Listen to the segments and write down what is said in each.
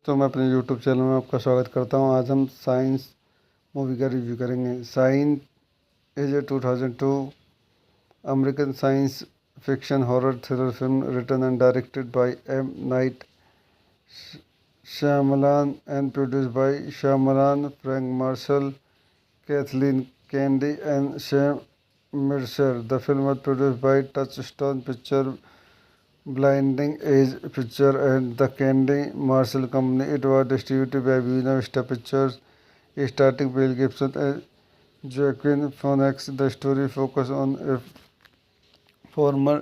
तो मैं अपने यूट्यूब चैनल में आपका स्वागत करता हूं। आज हम साइंस मूवी का रिव्यू करेंगे। Sign is a 2002 American science fiction horror thriller film written and directed by M Night Shyamalan and produced by Shyamalan, Frank Marshall, Kathleen Kennedy, and Sam Mercer. The film was produced by Touchstone Picture, Blinding Edge Picture, and the Kennedy Marshall Company. It was distributed by Buena Vista Pictures, starring Mel Gibson and Joaquin Phoenix. The story focuses on a former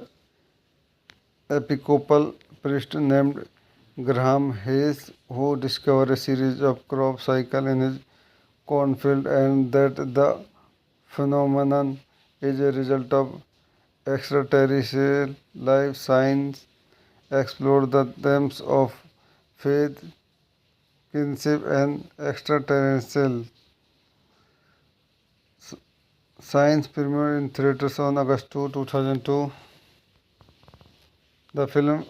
Episcopal priest named Graham Hayes, who discovered a series of crop cycles in his cornfield and that the phenomenon is a result of extraterrestrial life. Science explore the themes of faith, kinship, and extraterrestrial. Science premiered in theaters on August 2, 2002. The film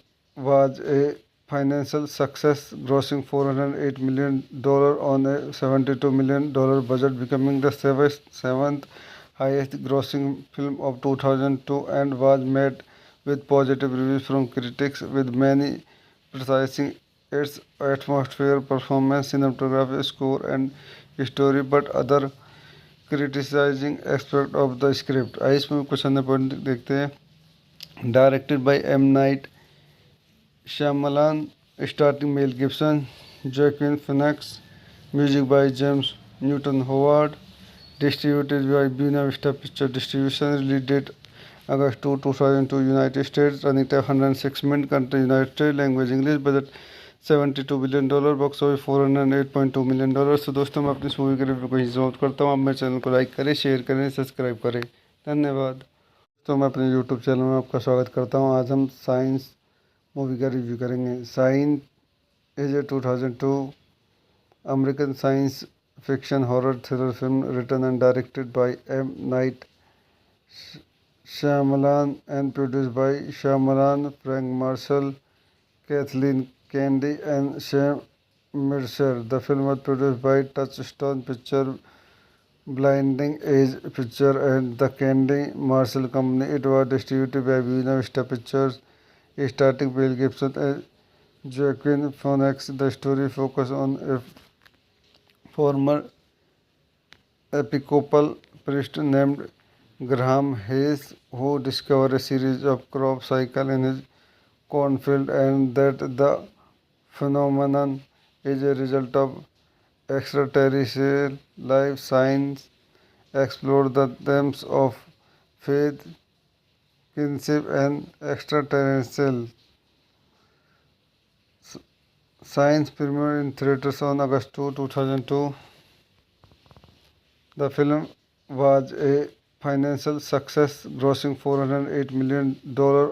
was a financial success, grossing $408 million on a $72 million budget, becoming the seventh highest grossing film of 2002 and was met with positive reviews from critics, with many praising its atmosphere, performance, cinematography, score, and story, but other criticizing aspect of the script. आइए इसमें कुछ अन्य point देखते हैं। Directed by M Night Shyamalan, starring Mel Gibson, Joaquin Phoenix, music by James Newton Howard, distributed by Buena Vista Picture Distribution, release date August 2, 2002, United States, running time 106 minutes, country United States, language English, budget $72 billion, box office $408.2 million। तो दोस्तों मैं अपनी इस movie के review को यहीं समाप्त करता हूँ। आप मेरे चैनल को लाइक करें, शेयर करें, सब्सक्राइब करें। धन्यवाद। तो मैं अपने यूट्यूब चैनल में आपका स्वागत करता हूँ। आज हम साइंस मूवी का रिव्यू करेंगे। Sign is a 2002 American science fiction horror thriller film written and directed by M Night Shyamalan and produced by Shyamalan, Frank Marshall, Kathleen Kennedy, and Sam Mercer. The film was produced by Touchstone Picture, Blinding Edge Picture, and the Kennedy Marshall Company. It was distributed by Buena Vista Pictures, starring Mel Gibson and Joaquin Phoenix. The story focuses on a former Episcopal priest named Graham Hayes, who discovered a series of crop cycles in his cornfield and that the phenomenon is a result of extraterrestrial life. Science explore the themes of faith, kinship, and extraterrestrial. Science premiered in theaters on August 2, 2002. The film was a financial success, grossing $408 million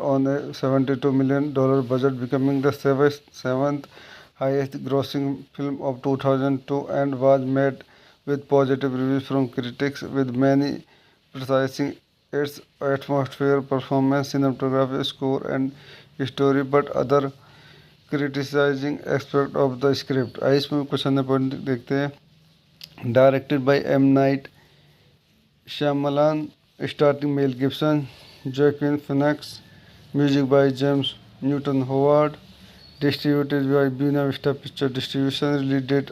on a $72 million budget, becoming the seventh highest grossing film of 2002 and was met with positive reviews from critics, with many praising its atmosphere, performance, cinematography, score, and story, but other criticizing aspect of the script। आइए इसमें कुछ अन्य point देखते हैं। Directed by M Night Shyamalan, starring Mel Gibson, Joaquin Phoenix, music by James Newton Howard, distributed by Buena Vista Picture Distribution, release date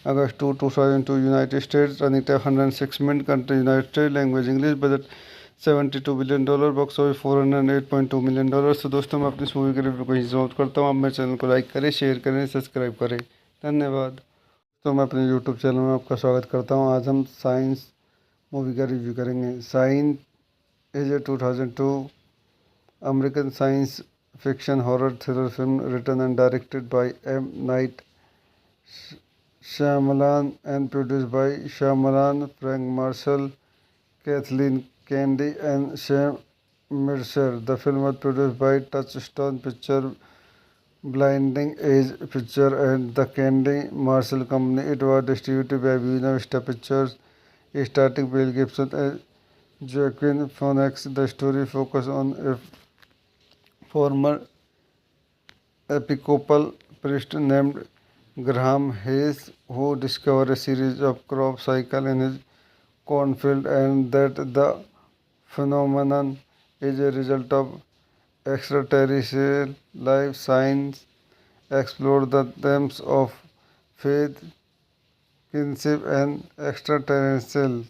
August 2, 2002, United States, running time 106 minutes, country United States, language English, budget $72 billion, box office $408.2 million। तो दोस्तों मैं अपनी इस movie के review को यहीं समाप्त करता हूँ। आप मेरे चैनल को लाइक करें, शेयर करें, सब्सक्राइब करें। धन्यवाद। तो मैं अपने यूट्यूब चैनल में आपका स्वागत करता हूँ। आज हम साइंस मूवी का रिव्यू करेंगे। Sign is a 2002 American science fiction horror thriller film written and directed by M Night Shyamalan and produced by Shyamalan, Frank Marshall, Kathleen Kennedy, and Sam Mercer. The film was produced by Touchstone Picture, Blinding Edge Picture, and the Kennedy Marshall Company. It was distributed by Buena Vista Pictures, starring Mel Gibson and Joaquin Phoenix. The story focuses on a former Episcopal priest named Graham Hayes, who discovered a series of crop cycles in his cornfield and that the phenomenon is a result of extraterrestrial life. Science explored the themes of faith, kinship, and extraterrestrial.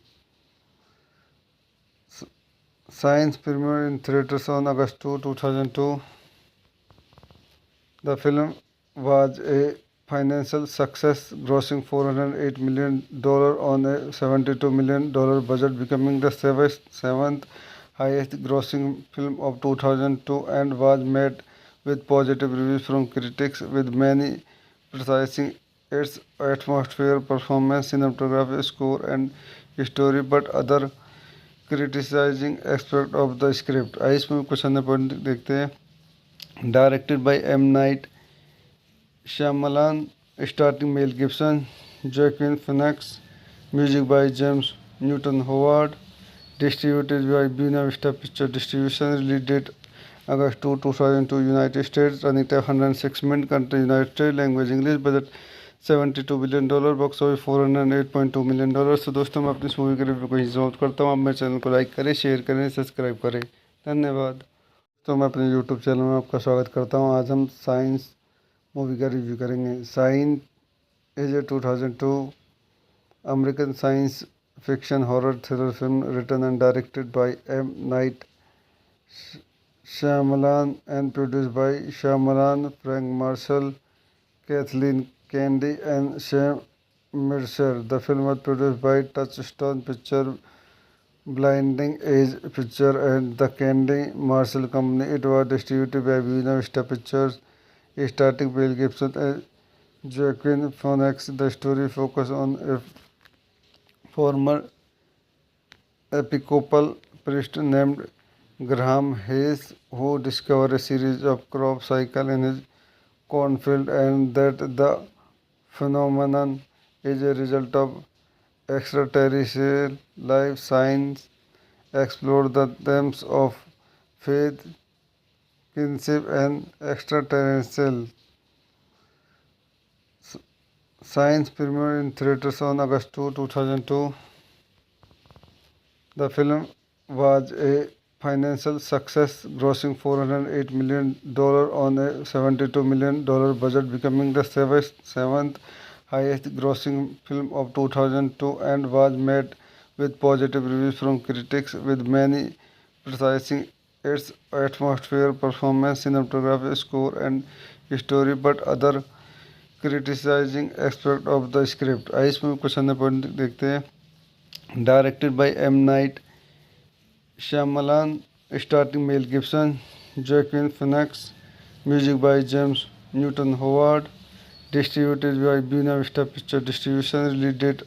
Science premiered in theaters on August 2, 2002. The film was a financial success, grossing $408 million on a $72 million budget, becoming the seventh highest grossing film of 2002 and was met with positive reviews from critics, with many praising its atmosphere, performance, cinematography, score, and story, but other criticizing aspect of the script. आइए इसमें कुछ अन्य point देखते हैं। Directed by M Night Shyamalan, starring Mel Gibson, Joaquin Phoenix, music by James Newton Howard, distributed by Buena Vista picture distribution, release date August 2, 2002, United States, running time 106 minutes, country United States, language English, budget $72 billion, box office $408.2 million। तो दोस्तों मैं अपनी इस movie के review को यहीं समाप्त करता हूँ। आप मेरे चैनल को लाइक करें, शेयर करें, सब्सक्राइब करें। धन्यवाद। तो मैं अपने यूट्यूब चैनल में आपका स्वागत करता हूँ। आज हम साइंस मूवी का रिव्यू करेंगे। Signs is a 2002 American science fiction horror thriller film written and directed by M Night Shyamalan and produced by Shyamalan, Frank Marshall, Kathleen Kennedy, and Sam Mercer. The film was produced by Touchstone Picture, Blinding Edge Picture, and the Kennedy Marshall Company. It was distributed by Buena Vista Pictures, starring Mel Gibson and Joaquin Phoenix. The story focuses on a former Episcopal priest named Graham Hayes, who discovered a series of crop cycles in his cornfield and that the phenomenon is a result of extraterrestrial life. Science explored the themes of faith, kinship, and extraterrestrial. Science premiered in theaters on August 2, 2002. The film was a financial success, grossing $408 million on a $72 million budget, becoming the seventh highest grossing film of 2002 and was met with positive reviews from critics, with many praising its atmosphere, performance, cinematography, score, and story, but other criticizing aspect of the script। आइए इसमें कुछ अन्य point देखते हैं। Directed by M Night Shyamalan, starring Mel Gibson, Joaquin Phoenix, music by James Newton Howard, distributed by Buena Vista Picture Distribution, release date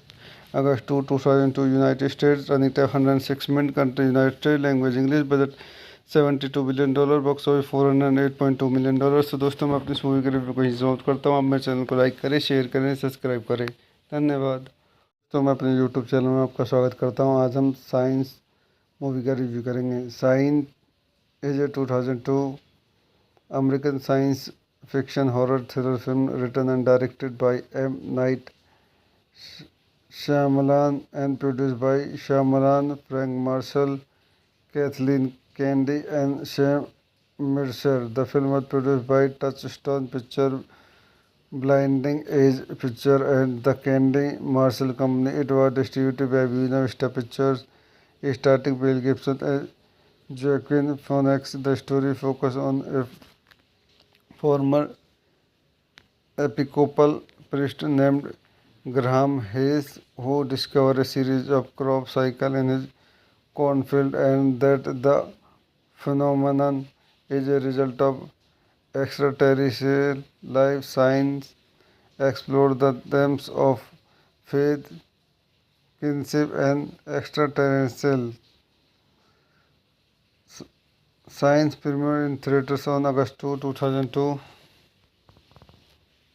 August 2, 2002, United States, running time 106 minutes, country United States, language English, budget $72 billion, box office $408.2 million। तो दोस्तों मैं अपनी इस movie के review को यहीं समाप्त करता हूँ। आप मेरे चैनल को लाइक करें, शेयर करें, सब्सक्राइब करें। धन्यवाद। तो मैं अपने यूट्यूब चैनल में आपका स्वागत करता हूँ। आज हम साइंस मूवी का रिव्यू करेंगे। Signs is a 2002 American science fiction horror thriller film written and directed by M Night Shyamalan and produced by Shyamalan, Frank Marshall, Kathleen Kennedy, and Sam Mercer. The film was produced by Touchstone Picture, Blinding Edge Picture, and the Kennedy Marshall Company. It was distributed by Buena Vista Pictures, starring Mel Gibson and Joaquin Phoenix. The story focuses on a former Episcopal priest named Graham Hayes, who discovered a series of crop cycles in his cornfield and that the phenomenon is a result of extraterrestrial life. Science explored the themes of faith, kinship, and extraterrestrial. Science premiered in theaters on August 2, 2002.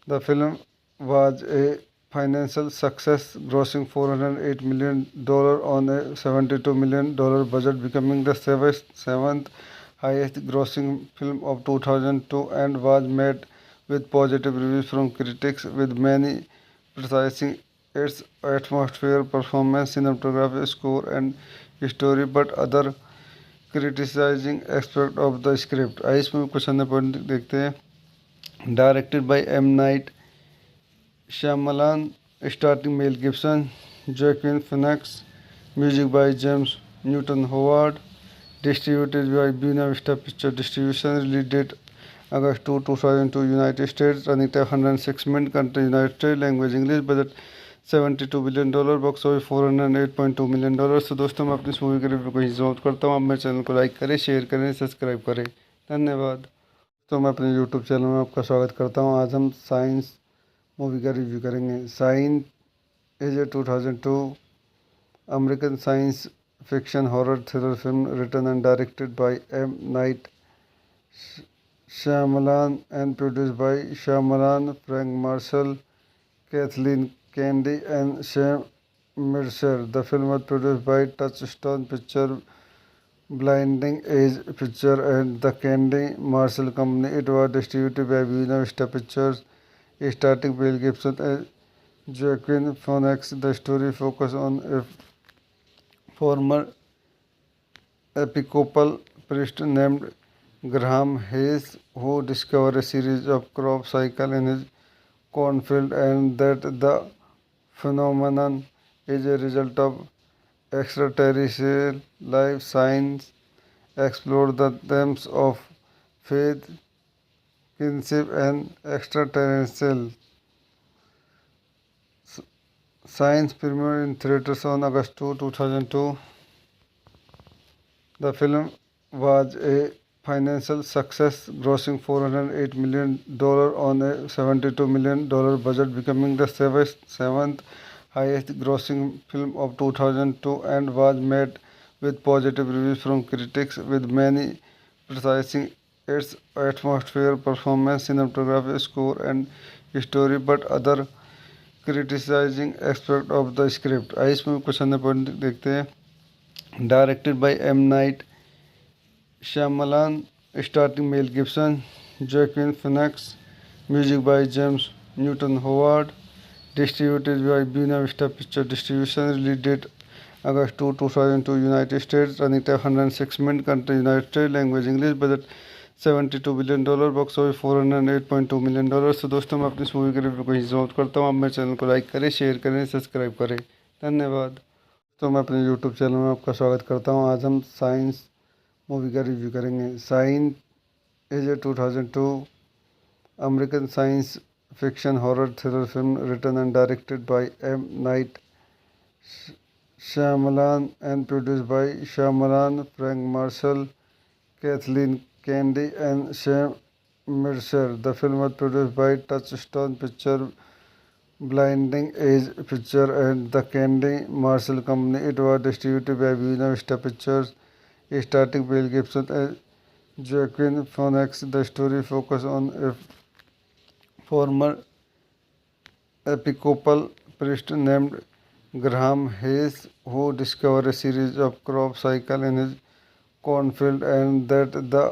The film was a financial success, grossing $408 million on a $72 million budget, becoming the seventh highest grossing film of 2002 and was met with positive reviews from critics, with many criticizing its atmosphere, performance, cinematography, score, and story, but other criticizing aspect of the script. आइए इसमें कुछ अन्य point देखते हैं। Directed by M Night Shyamalan, starring Mel Gibson, Joaquin Phoenix, music by James Newton Howard, distributed by Buena Vista Picture Distribution, release date August 2, 2002, United States, running time 106 minutes, country United States, language English, budget $72 billion, box office $408.2 million। तो दोस्तों मैं अपनी इस movie के review को यहीं समाप्त करता हूँ। आप मेरे चैनल को लाइक करें, शेयर करें, सब्सक्राइब करें। धन्यवाद। तो मैं अपने यूट्यूब चैनल में आपका स्वागत करता हूँ। आज हम साइंस मूवी का रिव्यू करेंगे। Sign is a 2002 American science fiction horror thriller film written and directed by M Night Shyamalan and produced by Shyamalan, Frank Marshall, Kathleen Kennedy, and Sam Mercer. The film was produced by Touchstone Picture, Blinding Edge Picture, and the Kennedy Marshall Company. It was distributed by Buena Vista Pictures, starring Mel Gibson and Joaquin Phoenix. The story focuses on a former Episcopal priest named Graham Hayes, who discovered a series of crop cycles in his cornfield, and that the phenomenon is a result of extraterrestrial life. Science explore the themes of faith, kinship, and extraterrestrial. Science premiered in theaters on August 2, 2002. The film was a financial success, grossing $408 million on a $72 million budget, becoming the seventh highest grossing film of 2002, and was met with positive reviews from critics, with many criticizing its atmosphere, performance, cinematography, score, and story, but other criticizing aspect of the script। आइए इसमें कुछ अन्य point देखते हैं। Directed by M. Night Shyamalan, starring Mel Gibson, Joaquin Phoenix, music by James Newton Howard, distributed by Buena Vista Picture Distribution, release date August 2, 2002, United States, running time 106 minutes, country United States, language English, budget $72 billion, box office $408.2 million। तो दोस्तों मैं अपनी इस movie के review को यहीं समाप्त करता हूँ। आप मेरे चैनल को लाइक करें, शेयर करें, सब्सक्राइब करें। धन्यवाद। तो मैं अपने यूट्यूब चैनल में आपका स्वागत करता हूँ। आज हम साइंस मूवी का रिव्यू करेंगे। Sign is a 2002 American science fiction horror thriller film written and directed by M Night Shyamalan and produced by Shyamalan, Frank Marshall, Kathleen Kennedy, and Sam Mercer. The film was produced by Touchstone Picture, Blinding Edge Picture, and the Kennedy Marshall Company. It was distributed by Buena Vista Pictures, starring Mel Gibson and Joaquin Phoenix. The story focuses on a former Episcopal priest named Graham Hayes, who discovered a series of crop cycles in his cornfield, and that the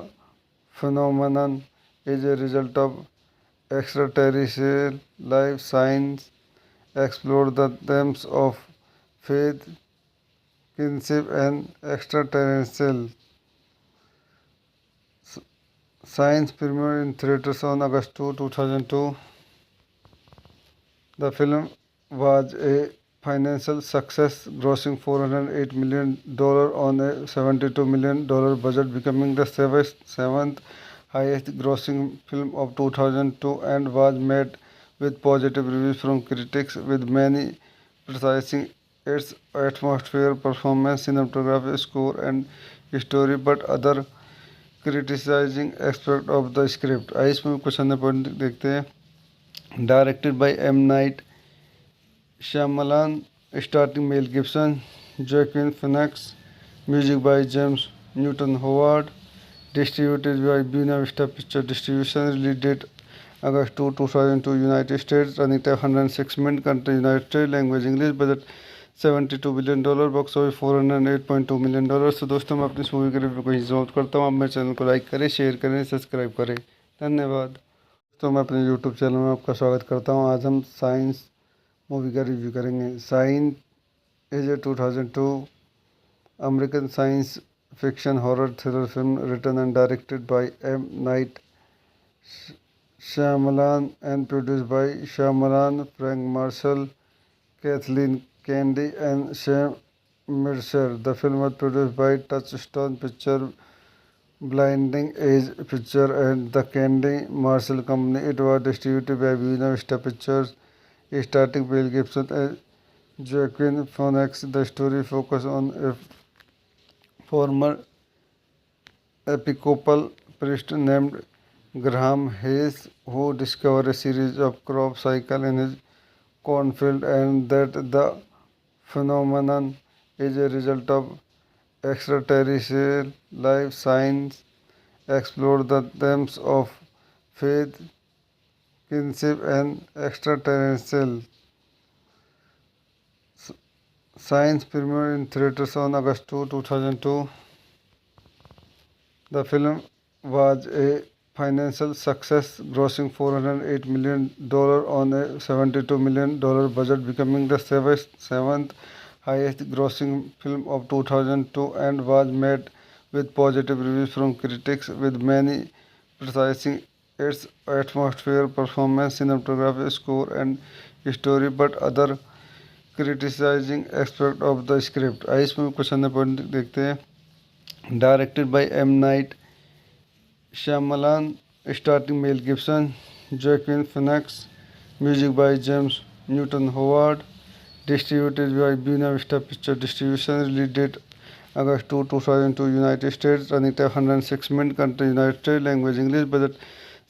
phenomenon is a result of extraterrestrial life. Science explore the themes of faith, kinship, and extraterrestrial. Science premiered in theaters on August 2, 2002. The film was a financial success, grossing $408 million on a $72 million budget, becoming the seventh highest grossing film of 2002, and was met with positive reviews from critics, with many criticizing its atmosphere, performance, cinematography, score, and story, but other criticizing aspect of the script। आइए इसमें कुछ अन्य point देखते हैं। Directed by M. Night Shyamalan, starring Mel Gibson, Joaquin Phoenix, music by James Newton Howard, distributed by Buena Vista Picture Distribution, release date August 2, 2002, United States, running time 106 minutes, country United States, language English, budget $72 billion, box office $408.2 million। तो दोस्तों मैं अपनी इस movie के review को यहीं समाप्त करता हूँ। आप मेरे चैनल को लाइक करें, शेयर करें, सब्सक्राइब करें। धन्यवाद। तो मैं अपने यूट्यूब चैनल में आपका स्वागत करता हूं। आज हम साइंस मूवी का रिव्यू करेंगे। Sign is a 2002 American science fiction horror thriller film written and directed by M Night Shyamalan and produced by Shyamalan, Frank Marshall, Kathleen Kennedy, and Sam Mercer. The film was produced by Touchstone Picture, Blinding Edge Picture, and the Kennedy Marshall Company. It was distributed by Buena Vista Pictures, starring Bill Gibson as Joaquin Phoenix. The story focuses on a former Episcopal priest named Graham Hayes, who discovered a series of crop cycles in his cornfield and that the phenomenon is a result of extraterrestrial life. Science explored the themes of faith, kinship, and extraterrestrial. Science premiered in theaters on August 2, 2002. The film was a financial success, grossing $408 million on a $72 million budget, becoming the seventh highest grossing film of 2002 and was met with positive reviews from critics, with many praising its atmosphere, performance, cinematography, score, and story, but other criticizing aspect of the script. आइए इसमें कुछ अन्य point देखते हैं। Directed by M. Night Shyamalan, starring Mel Gibson, Joaquin Phoenix, music by James Newton Howard, distributed by Buena Vista Picture Distribution, release date August 2, 2002, United States, running time 106 minutes, country United States, language English, budget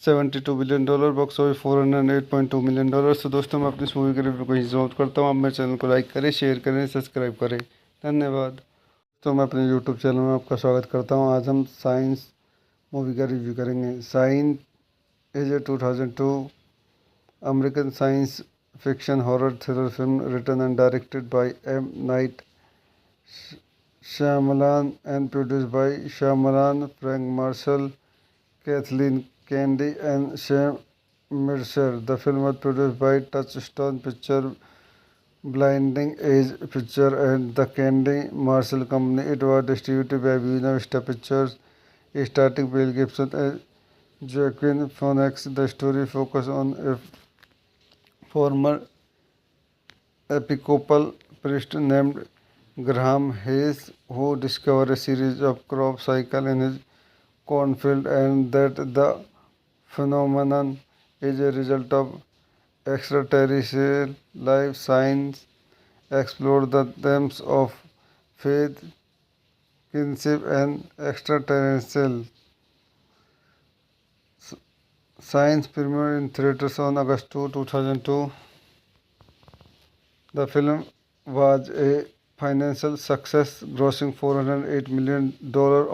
$72 billion, box office $408.2 million। तो दोस्तों मैं अपनी इस movie के review को यहीं समाप्त करता हूँ। आप मेरे चैनल को लाइक करें, शेयर करें, सब्सक्राइब करें। धन्यवाद। तो मैं अपने यूट्यूब चैनल में आपका स्वागत करता हूँ। आज हम साइंस मूवी का रिव्यू करेंगे। Sign is a 2002 American science fiction horror thriller film written and directed by M Night Shyamalan and produced by Shyamalan, Frank Marshall, Kathleen Kennedy, and Sam Mercer. The film was produced by Touchstone Picture, Blinding Edge Picture, and the Kennedy Marshall Company. It was distributed by Buena Vista Pictures, starring Bill Gibson as Joaquin Phoenix. The story focuses on a former Episcopal priest named Graham Hayes, who discovered a series of crop cycles in his cornfield and that the phenomenon is a result of extraterrestrial life. Science explored the themes of faith, kinship, and extraterrestrial. Science premiered in theaters on August 2, 2002. The film was a financial success, grossing $408 million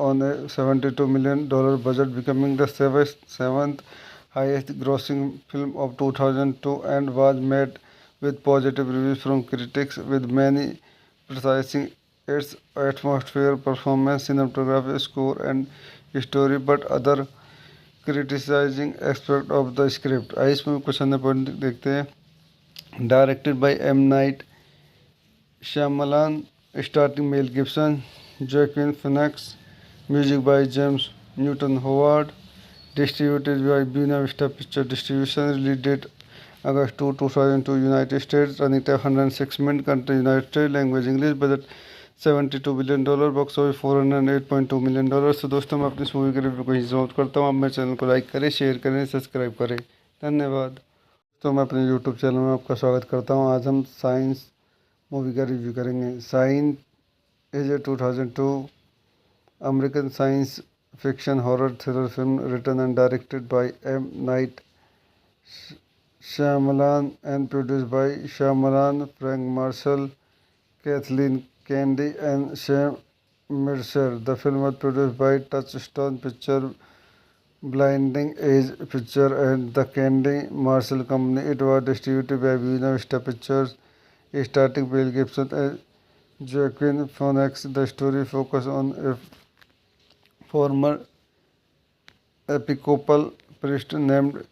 on a $72 million budget, becoming the seventh highest grossing film of 2002 and was met with positive reviews from critics, with many praising its atmosphere, performance, cinematography, score, and story, but other criticizing aspect of the script। आइए इसमें कुछ अन्य point देखते हैं। Directed by M Night Shyamalan, starring Mel Gibson, Joaquin Phoenix, music by James Newton Howard, distributed by Buena Vista Picture Distribution, release date August 2, 2002, United States, running time 106 minutes, country United States, language English, budget $72 billion, box office $408.2 million। तो दोस्तों मैं अपनी इस movie के review को यहीं समाप्त करता हूँ। आप मेरे चैनल को लाइक करें, शेयर करें, सब्सक्राइब करें। धन्यवाद। तो मैं अपने यूट्यूब चैनल में आपका स्वागत करता हूँ। आज हम साइंस मूवी का रिव्यू करेंगे। Sign is a 2002 American science fiction horror thriller film written and directed by M Night Shyamalan and produced by Shyamalan, Frank Marshall, Kathleen Kennedy, and Sam Mercer. The film was produced by Touchstone Picture, Blinding Edge Picture, and the Kennedy Marshall Company. It was distributed by Buena Vista Pictures, starring Bill Gibson as Joaquin Phoenix. The story focuses on a former Episcopal priest named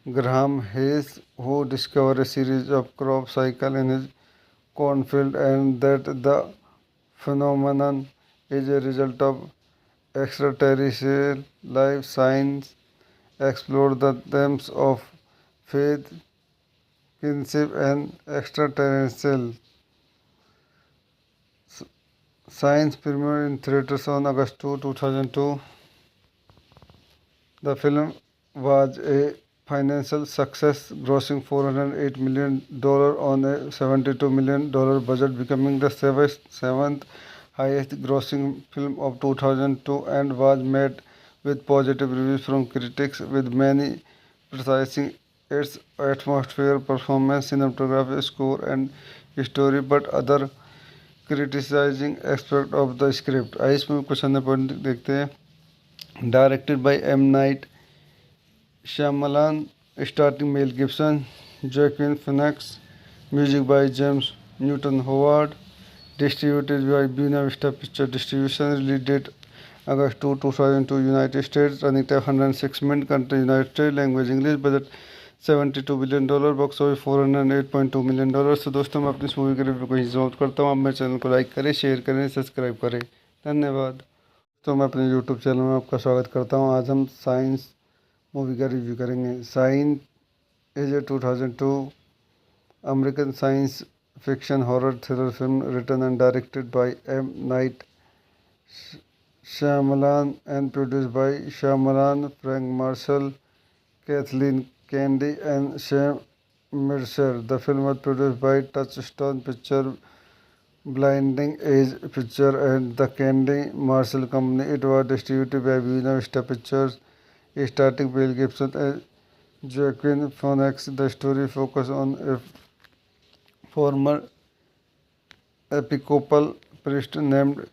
Graham Hayes, who discovered a series of crop cycles in his cornfield and that the phenomenon is a result of extraterrestrial life. Science explored the themes of faith, kinship, and extraterrestrial. Science premiered in theaters on August 2, 2002. The film was a financial success, grossing $408 million on a $72 million budget, becoming the seventh highest grossing film of 2002 and was met with positive reviews from critics, with many praising its atmosphere, performance, cinematography, score, and story, but other criticizing aspect of the script. आइए इसमें कुछ अन्य point देखते हैं. Directed by M. Night Shyamalan, starring Mel Gibson, Joaquin Phoenix, music by James Newton Howard, distributed by Buena Vista Picture Distribution, release date August 2, 2002, United States, running time 106 minutes, country United States, language English, budget $72 billion, box office $408.2 million. तो दोस्तों मैं अपनी इस movie के review को यहीं समाप्त करता हूँ. आप मेरे चैनल को लाइक करें, शेयर करें, सब्सक्राइब करें. धन्यवाद. तो मैं अपने यूट्यूब चैनल में आपका स्वागत करता हूँ. आज हम साइंस मूवी का रिव्यू करेंगे. Sign is a 2002 American science fiction horror thriller film written and directed by M. Night Shyamalan and produced by Shyamalan, Frank Marshall, Kathleen Kennedy, and Sam Mercer. The film was produced by Touchstone Picture, Blinding Edge Picture, and the Kennedy Marshall Company. It was distributed by Buena Vista Pictures, starring Mel Gibson and Joaquin Phoenix. The story focuses on a former Episcopal priest named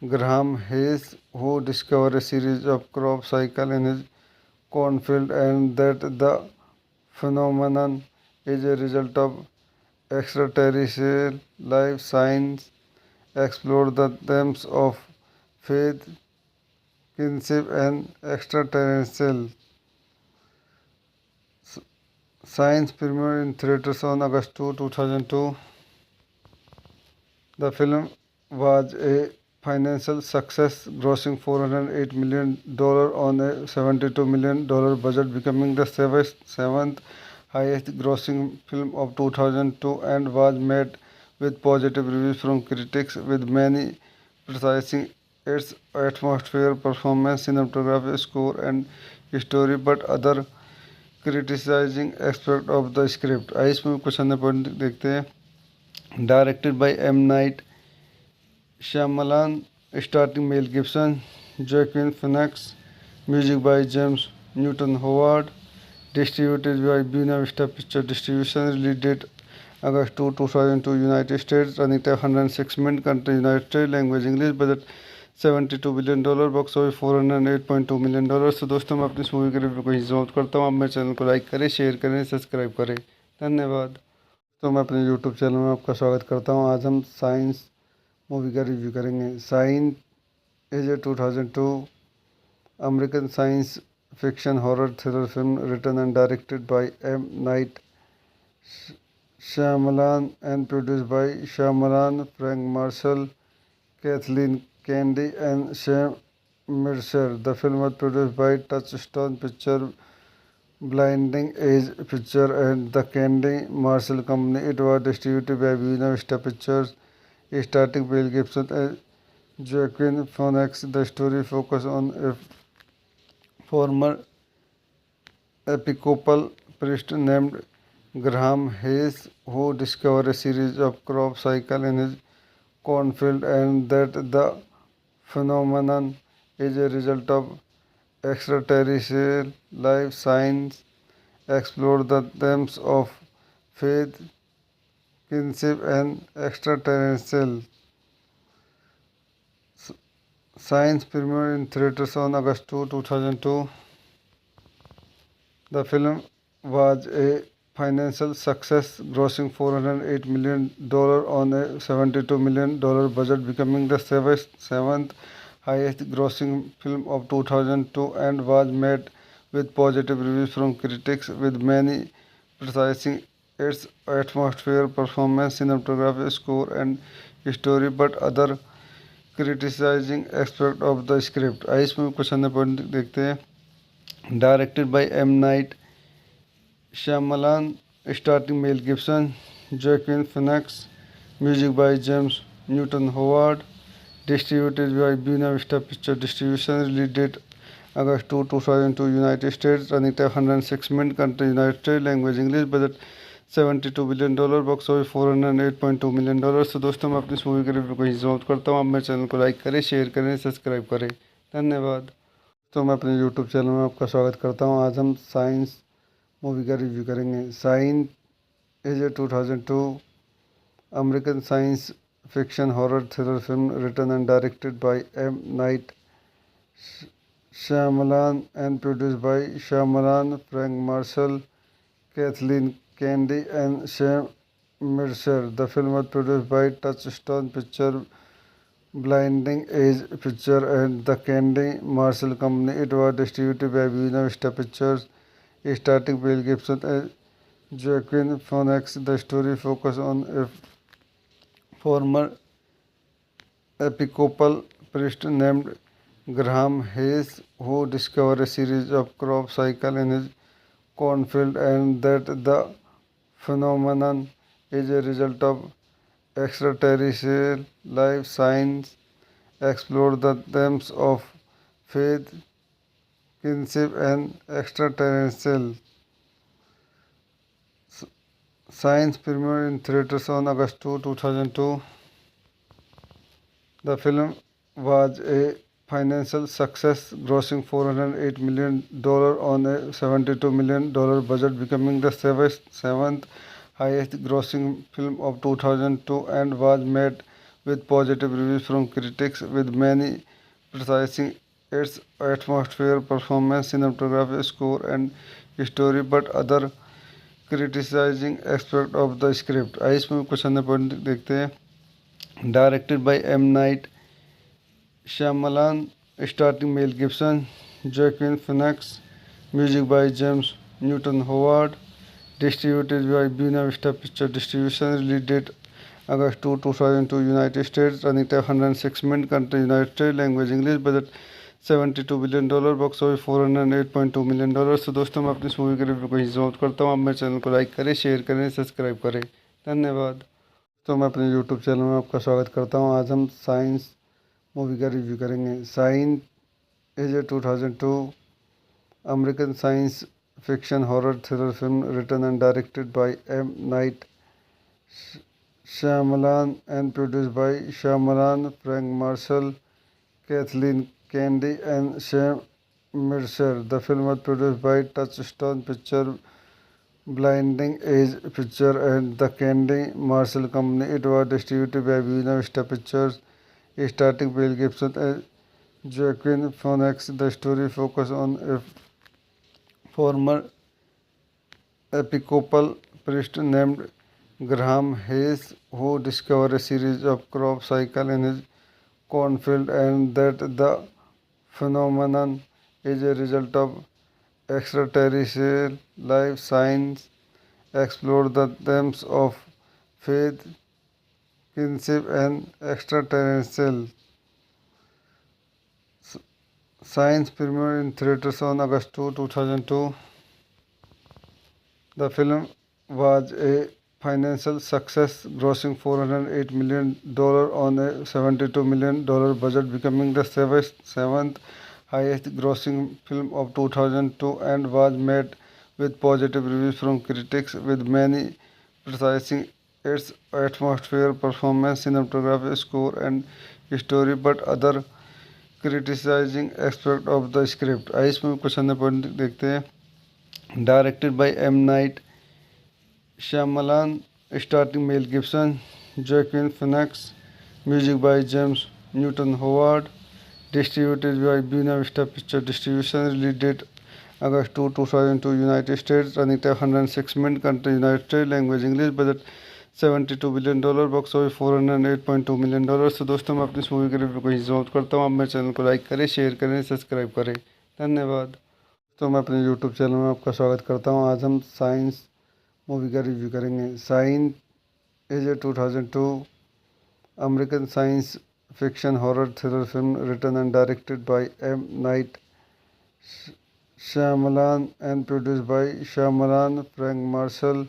Graham Hayes, who discovered a series of crop cycles in his cornfield and that the phenomenon is a result of extraterrestrial life. Science explored the themes of faith, kinship, and extraterrestrial. Science premiered in theaters on August 2, 2002. The film was a financial success, grossing $408 million on a $72 million budget, becoming the seventh highest grossing film of 2002 and was met with positive reviews from critics, with many praising its atmosphere, performance, cinematography, score, and story, but other criticizing aspect of the script. आइए इसमें कुछ अन्य point देखते हैं. Directed by M. Night Shyamalan, starring Mel Gibson, Joaquin Phoenix, music by James Newton Howard, distributed by Buena Vista Picture Distribution, release date August 2, 2002, United States, running time 106 minutes, country United States, language English, budget $72 billion, box office $408.2 million. तो दोस्तों मैं अपनी इस movie के review को यहीं समाप्त करता हूँ. आप मेरे चैनल को लाइक करें, शेयर करें, सब्सक्राइब करें. धन्यवाद. तो मैं अपने यूट्यूब चैनल में आपका स्वागत करता हूँ. आज हम साइंस मूवी का रिव्यू करेंगे. Sign is a 2002 American science fiction horror thriller film written and directed by M. Night Shyamalan and produced by Shyamalan, Frank Marshall, Kathleen Kennedy, and Sam Mercer. The film was produced by Touchstone Picture, Blinding Edge Picture, and the Kennedy Marshall Company. It was distributed by Buena Vista Pictures, starring Mel Gibson and Joaquin Phoenix. The story focuses on a former Episcopal priest named Graham Hayes, who discovered a series of crop cycles in his cornfield and that the phenomenon is a result of extraterrestrial life. Science explored the themes of faith, kinship, and extraterrestrial. Science premiered in theaters on August 2, 2002. The film was a financial success, grossing $408 million on a $72 million budget, becoming the seventh highest grossing film of 2002 and was met with positive reviews from critics, with many praising its atmosphere, performance, cinematography, score, and story, but other criticizing aspect of the script. आइए इसमें कुछ अन्य point देखते हैं। Directed by M Night Shyamalan, starring Mel Gibson, Joaquin Phoenix, music by James Newton Howard, distributed by Buena Vista Picture Distribution, release date August 2, 2002, United States, running time 106 minutes, country United States, language English, budget $72 billion, box office $408.2 million। तो दोस्तों मैं अपनी इस movie के review को ही समाप्त करता हूँ। आप मेरे चैनल को लाइक करें, शेयर करें, सब्सक्राइब करें। धन्यवाद। तो मैं अपने यूट्यूब चैनल में आपका स्वागत करता हूँ। आज हम साइंस मूवी का रिव्यू करेंगे। Signs is a 2002 American science fiction horror thriller film written and directed by M. Night Shyamalan and produced by Shyamalan, Frank Marshall, Kathleen Kennedy, and Sam Mercer. The film was produced by Touchstone Picture, Blinding Edge Picture, and the Kennedy Marshall Company. It was distributed by Buena Vista Pictures, starring Mel Gibson and Joaquin Phoenix. The story focuses on a former Episcopal priest named Graham Hayes, who discovered a series of crop cycles in his cornfield, and that the phenomenon is a result of extraterrestrial life. Science explored the themes of faith, kinship, and extraterrestrial. Science premiered in theaters on August 2, 2002. The film was a financial success, grossing $408 million on a $72 million budget, becoming the seventh highest grossing film of 2002, and was met with positive reviews from critics, with many praising its atmosphere, performance, cinematography, score, and story, but other criticizing aspect of the script। आइए इसमें कुछ अन्य point देखते हैं। Directed by M Night Shyamalan, starring Mel Gibson, Joaquin Phoenix, music by James Newton Howard, distributed by Buena Vista picture distribution, release date August 2, 2002, United States, running time 106 minutes, country United States, language English, budget $72 billion, box office $408.2 million। तो दोस्तों मैं अपनी इस movie के review को ही समाप्त करता हूँ। आप मेरे चैनल को लाइक करें, शेयर करें, सब्सक्राइब करें। धन्यवाद। तो मैं अपने यूट्यूब चैनल में आपका स्वागत करता हूँ। आज हम साइंस मूवी का रिव्यू करेंगे। Signs is a 2002 American science fiction horror thriller film written and directed by M. Night Shyamalan and produced by Shyamalan, Frank Marshall, Kathleen Kennedy, and Sam Mercer. The film was produced by Touchstone Picture, Blinding Edge Picture, and the Kennedy Marshall Company. It was distributed by Buena Vista Pictures, starring Mel Gibson and Joaquin Phoenix. The story focuses on a former Episcopal priest named Graham Hayes, who discovered a series of crop cycles in his cornfield, and that the phenomenon is a result of extraterrestrial life. Science explored the themes of faith, kinship, and extraterrestrial. Science premiered in theaters on August 2, 2002. The film was a financial success, grossing $408 million on a $72 million budget, becoming the seventh highest grossing film of 2002, and was met with positive reviews from critics, with many praising its atmosphere, performance, cinematography, score, and story, but other criticizing aspect of the script। आइए इसमें कुछ अन्य point देखते हैं। Directed by M. Night Shyamalan, starring Mel Gibson, Joaquin Phoenix, music by James Newton Howard, distributed by Buena Vista Picture Distribution, release date August 2, 2002, United States, running time 106 minutes, country United States, language English, budget $72 billion, box office $408.2 million। तो दोस्तों मैं अपनी इस movie के review को ही समाप्त करता हूँ। आप मेरे चैनल को लाइक करें, शेयर करें, सब्सक्राइब करें। धन्यवाद। तो मैं अपने यूट्यूब चैनल में आपका स्वागत करता हूं। आज हम साइंस मूवी का रिव्यू करेंगे। Sign is a 2002 American science fiction horror thriller film written and directed by M Night Shyamalan and produced by Shyamalan, Frank Marshall,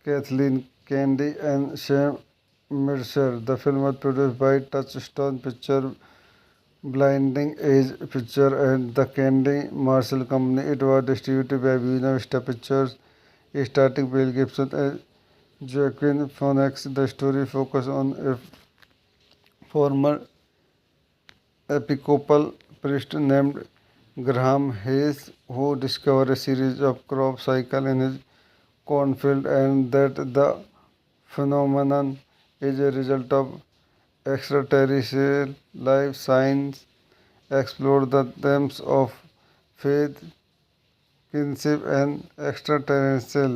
Kathleen Kennedy, and Sam Mercer. The film was produced by Touchstone Picture, Blinding Age Picture, and the Kennedy Marshall Company. It was distributed by Buena Vista Pictures, starring Bill Gibson and Joaquin Phoenix. The story focuses on a former Episcopal priest named Graham Hayes, who discovered a series of crop cycles in his cornfield and that the phenomenon is a result of extraterrestrial life. Science explored the themes of faith, kinship, and extraterrestrial.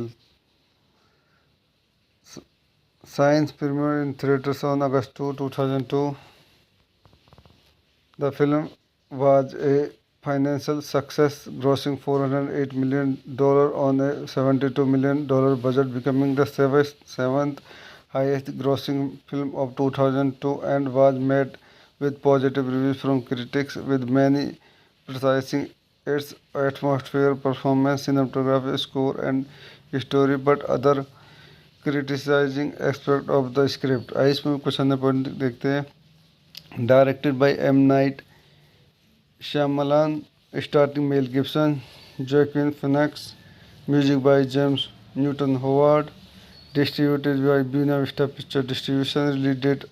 Science premiered in theaters on August 2, 2002. The film was a financial success, grossing $408 million on a $72 million budget, becoming the seventh highest grossing film of 2002 and was met with positive reviews from critics, with many praising its atmosphere, performance, cinematography, score, and story, but other criticizing aspect of the script. आइए इसमें कुछ अन्य point देखते हैं। Directed by M. Night Shyamalan, starring Mel Gibson, Joaquin Phoenix, music by James Newton Howard, distributed by Buena Vista Picture Distribution, release date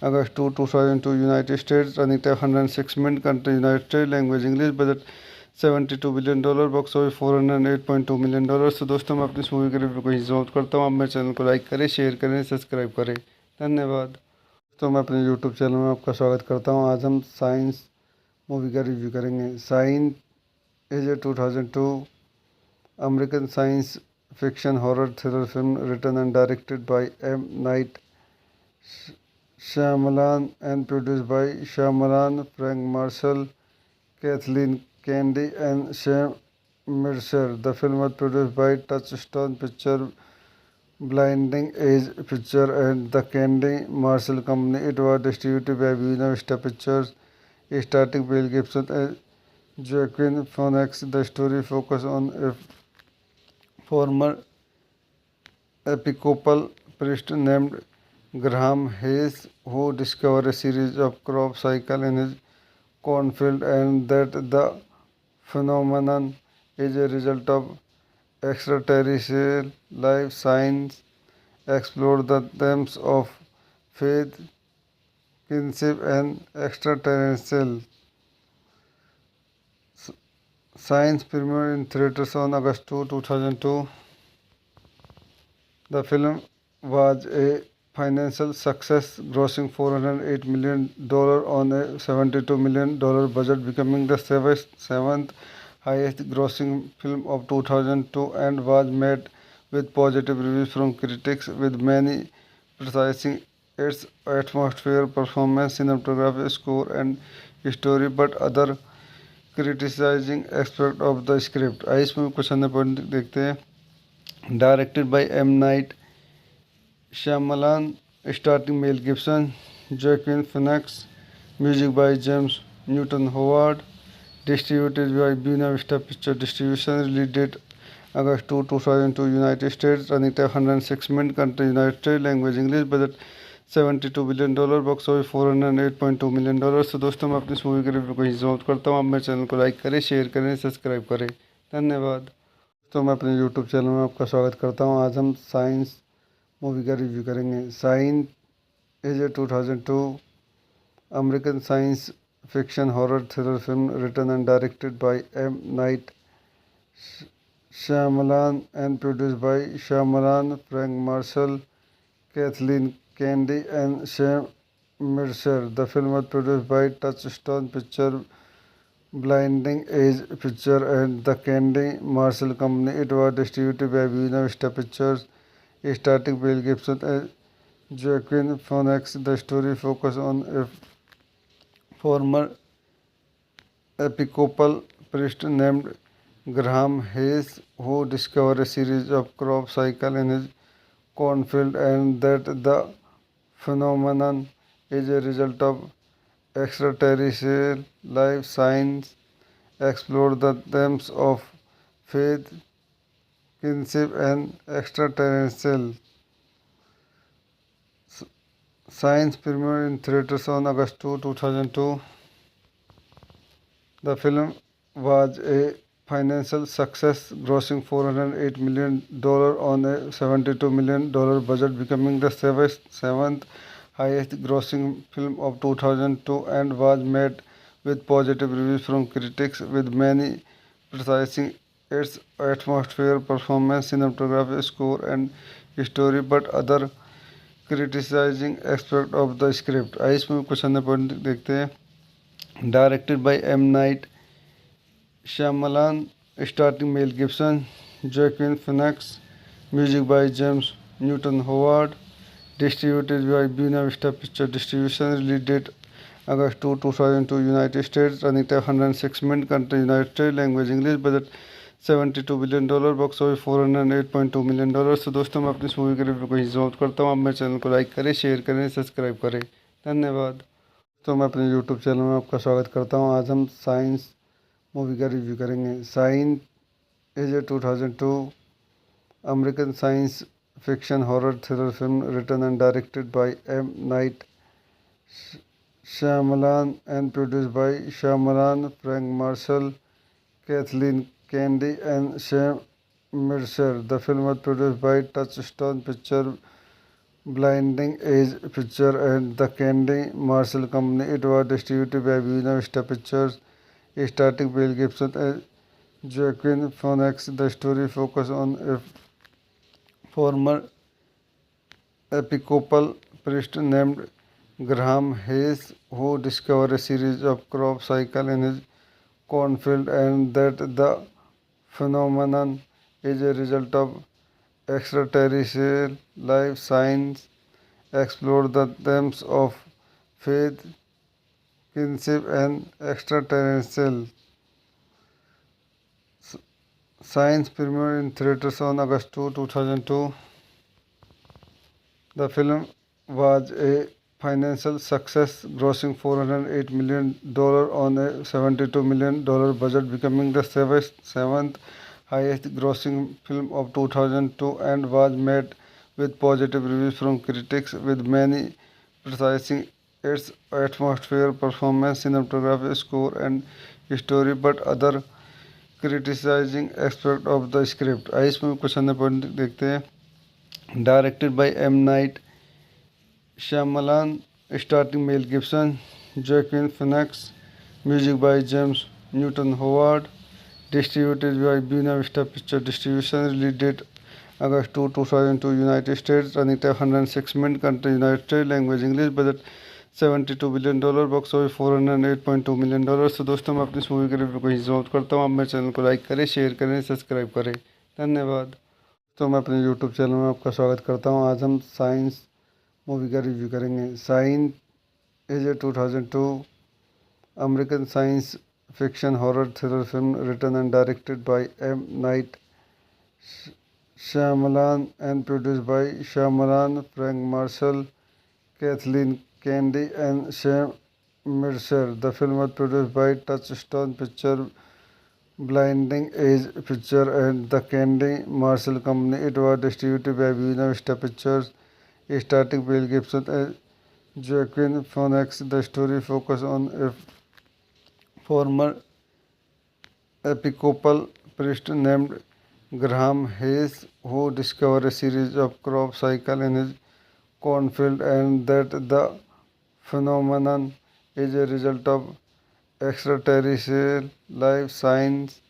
August 2, 2002, United States, running time 106 minutes, country United States, language English, budget $72 billion, box office $408.2 million। तो दोस्तों मैं अपनी इस movie के review को यहीं समाप्त करता हूँ। आप मेरे चैनल को लाइक करें, शेयर करें, सब्सक्राइब करें। धन्यवाद। तो मैं अपने यूट्यूब चैनल में आपका स्वागत करता हूँ। आज हम साइंस मूवी का रिव्यू करेंगे। Sign is a 2002 American science fiction horror thriller film written and directed by M Night Shyamalan and produced by Shyamalan, Frank Marshall, Kathleen Kennedy, and Sam Mercer. The film was produced by Touchstone Picture, Blinding Age Picture, and the Kennedy Marshall Company. It was distributed by Buena Vista Pictures, starring Bill Gibson and Joaquin Phoenix. The story focuses on a former Episcopal priest named Graham Hayes, who discovered a series of crop cycles in his cornfield and that the phenomenon is a result of extraterrestrial life. Science explored the themes of faith, kinship, and extraterrestrial. Science premiered in theaters on August 2, 2002. The film was a financial success, grossing $408 million on a $72 million budget, becoming the seventh highest grossing film of 2002 and was met with positive reviews from critics, with many praising its atmosphere, performance, cinematography, score, and story, but other criticizing aspect of the script। आइए इसमें कुछ अन्य point देखते हैं। Directed by M Night Shyamalan, starring Mel Gibson, Joaquin Phoenix, music by James Newton Howard, distributed by Buena Vista Picture Distribution, release date August 2, 2002, United States, running time 106 minutes, country United States, language English, budget $72 billion, box office $408.2 million। तो दोस्तों मैं अपनी इस movie के review को यहीं समाप्त करता हूँ। आप मेरे चैनल को लाइक करें, शेयर करें, सब्सक्राइब करें। धन्यवाद। तो मैं अपने यूट्यूब चैनल में आपका स्वागत करता हूँ। आज हम साइंस मूवी का रिव्यू करेंगे। Sign is a 2002 American science fiction horror thriller film written and directed by M Night Shyamalan and produced by Shyamalan, Frank Marshall, Kathleen Kennedy, and Sam Mercer. The film was produced by Touchstone Picture, Blinding Age Picture, and the Kennedy Marshall Company. It was distributed by Buena Vista Pictures, starring Bill Gibson and Joaquin Phoenix. The story focuses on a former Episcopal priest named Graham Hayes, who discovered a series of crop cycles in his cornfield, and that the phenomenon is a result of extraterrestrial life. Science explored the themes of faith, kinship, and extraterrestrial science. Premiered in theaters on August 2, 2002. The film was a financial success, grossing $408 million on a $72 million budget, becoming the seventh highest grossing film of 2002, and was met with positive reviews from critics, with many praising its atmosphere, performance, cinematography, score, and story, but other criticizing aspect of the script. आइए इसमें कुछ अन्य point देखते हैं. Directed by M. Night Shyamalan, starring Mel Gibson, Joaquin Phoenix, music by James Newton Howard, distributed by Buena Vista Picture Distribution, release date August 2, 2002, United States, running time 106 minutes, country United States, language English, budget $72 billion, box office $408.2 million. तो दोस्तों, मैं अपनी इस movie के review को यहीं समाप्त करता हूँ. आप मेरे चैनल को लाइक करें, शेयर करें, सब्सक्राइब करें. धन्यवाद. तो मैं अपने यूट्यूब चैनल में आपका स्वागत करता हूँ. आज हम साइंस मूवी का रिव्यू करेंगे. Signs is a 2002 American science fiction horror thriller film written and directed by M. Night Shyamalan and produced by Shyamalan, Frank Marshall, Kathleen Kennedy, and Sam Mercer. The film was produced by Touchstone Picture, Blinding Edge Picture, and the Kennedy Marshall Company. It was distributed by Buena Vista Pictures, starring Mel Gibson and Joaquin Phoenix. The story focuses on a former Episcopal priest named Graham Hayes, who discovered a series of crop cycles in his cornfield, and that the phenomenon is a result of extraterrestrial life. Science explored the themes of faith, kinship, and extraterrestrial science. Premiered in theaters on August 2, 2002. The film was a financial success, grossing $408 million on a $72 million budget, becoming the seventh highest grossing film of 2002, and was met with positive reviews from critics, with many praising its atmosphere, performance, cinematography, score, and story, but other criticizing aspect of the script. आइए इसमें कुछ अन्य point देखते हैं. Directed by M. Night Shyamalan, starring Mel Gibson, Joaquin Phoenix, music by James Newton Howard, distributed by Buena Vista Picture Distribution, release date August 2, 2002, United States, running time 106 minutes, country United States, language English, budget $72 billion, box office $408.2 million. तो दोस्तों, मैं अपनी इस movie के review को यहीं समाप्त करता हूँ. आप मेरे चैनल को लाइक करें, शेयर करें, सब्सक्राइब करें. धन्यवाद. तो मैं अपने यूट्यूब चैनल में आपका स्वागत करता हूँ. आज हम साइंस मूवी का रिव्यू करेंगे. Signs is a 2002 American science fiction horror thriller film written and directed by M. Night Shyamalan and produced by Shyamalan, Frank Marshall, Kathleen Kennedy, and Sam Mercer. The film was produced by Touchstone Picture, Blinding Edge Picture, and the Kennedy Marshall Company. It was distributed by Buena Vista Pictures, starring Mel Gibson and Joaquin Phoenix. The story focuses on a former Episcopal priest named Graham Hayes, who discovered a series of crop cycles in his cornfield, and that the phenomenon is a result of extraterrestrial life. Science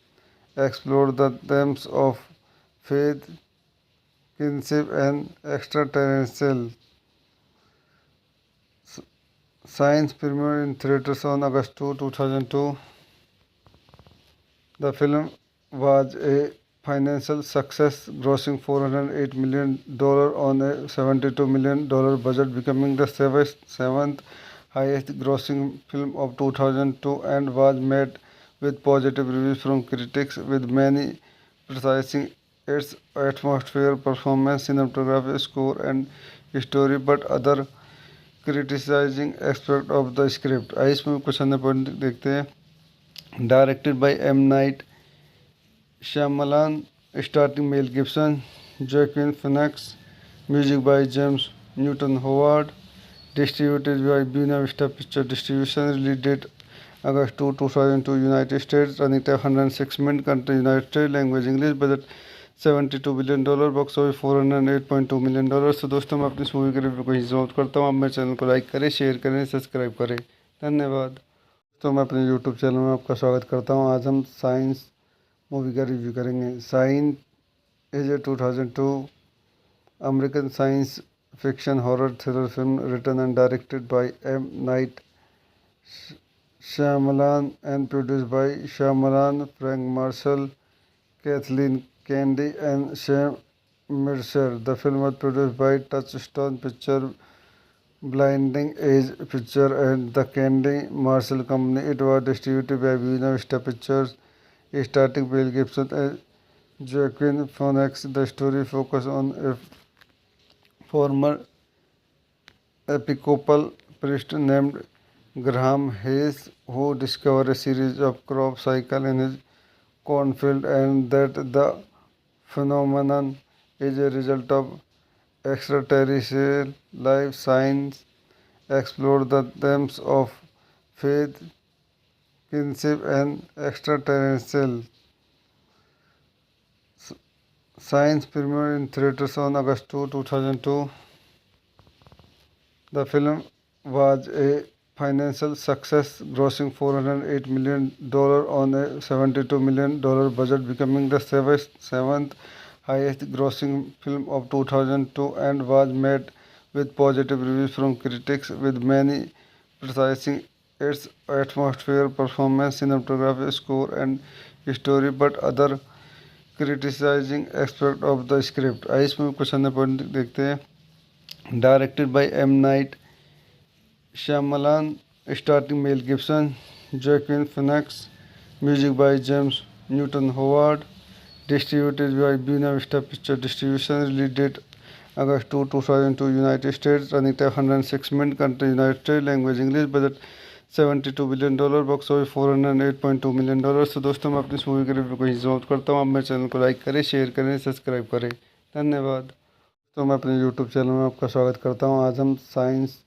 explored the themes of faith, kinship, and extraterrestrial science. Premiered in theaters on August 2, 2002. The film was a financial success, grossing $408 million on a $72 million budget, becoming the seventh highest grossing film of 2002, and was met with positive reviews from critics, with many praising its atmosphere, performance, cinematography, score, and story, but other criticizing aspect of the script. आइए इसमें कुछ अन्य point देखते हैं। Directed by M Night Shyamalan, starring Mel Gibson, Joaquin Phoenix, music by James Newton Howard, distributed by Buena Vista Picture Distribution, release date August 2, 2002, United States, running time 106 minutes, country United States, language English, budget $72 billion, box office $408.2 million। तो दोस्तों मैं अपनी इस movie के review को ही समाप्त करता हूँ। आप मेरे चैनल को लाइक करें, शेयर करें, सब्सक्राइब करें। धन्यवाद। तो मैं अपने यूट्यूब चैनल में आपका स्वागत करता हूँ। आज हम साइंस मूवी का रिव्यू करेंगे। Sign is a 2002 American science fiction horror thriller film written and directed by M. Night Shyamalan and produced by Shyamalan, Frank Marshall, Kathleen Kennedy, and Sam Mercer. The film was produced by Touchstone Picture, Blinding Edge Picture, and the Kennedy Marshall Company. It was distributed by Buena Vista Pictures, starring Mel Gibson and Joaquin Phoenix. The story focuses on a former Episcopal priest named Graham Hayes, who discovered a series of crop cycles in his cornfield, and that the phenomenon is a result of extraterrestrial life. Science explored the themes of faith, kinship, and extraterrestrial science. Premiered in theaters on August 2, 2002. The film was a financial success, grossing $408 million on a $72 million budget, becoming the seventh highest grossing film of 2002, and was met with positive reviews from critics, with many praising its atmosphere, performance, cinematography, score, and story, but other criticizing aspect of the script। आइए इसमें कुछ अन्य point देखते हैं। Directed by M. Night Shyamalan, starring Mel Gibson, Joaquin Phoenix, music by James Newton Howard, distributed by Buena Vista Picture Distribution, release date August 2, 2002, United States, running time 106 minutes, country United States, language English, budget $72 billion, box office $408.2 million। तो दोस्तों मैं अपनी इस movie के review को ही समाप्त करता हूँ। आप मेरे चैनल को लाइक करें, शेयर करें, सब्सक्राइब करें। धन्यवाद। तो मैं अपने यूट्यूब चैनल में आपका स्वागत करता हूँ। आज हम साइंस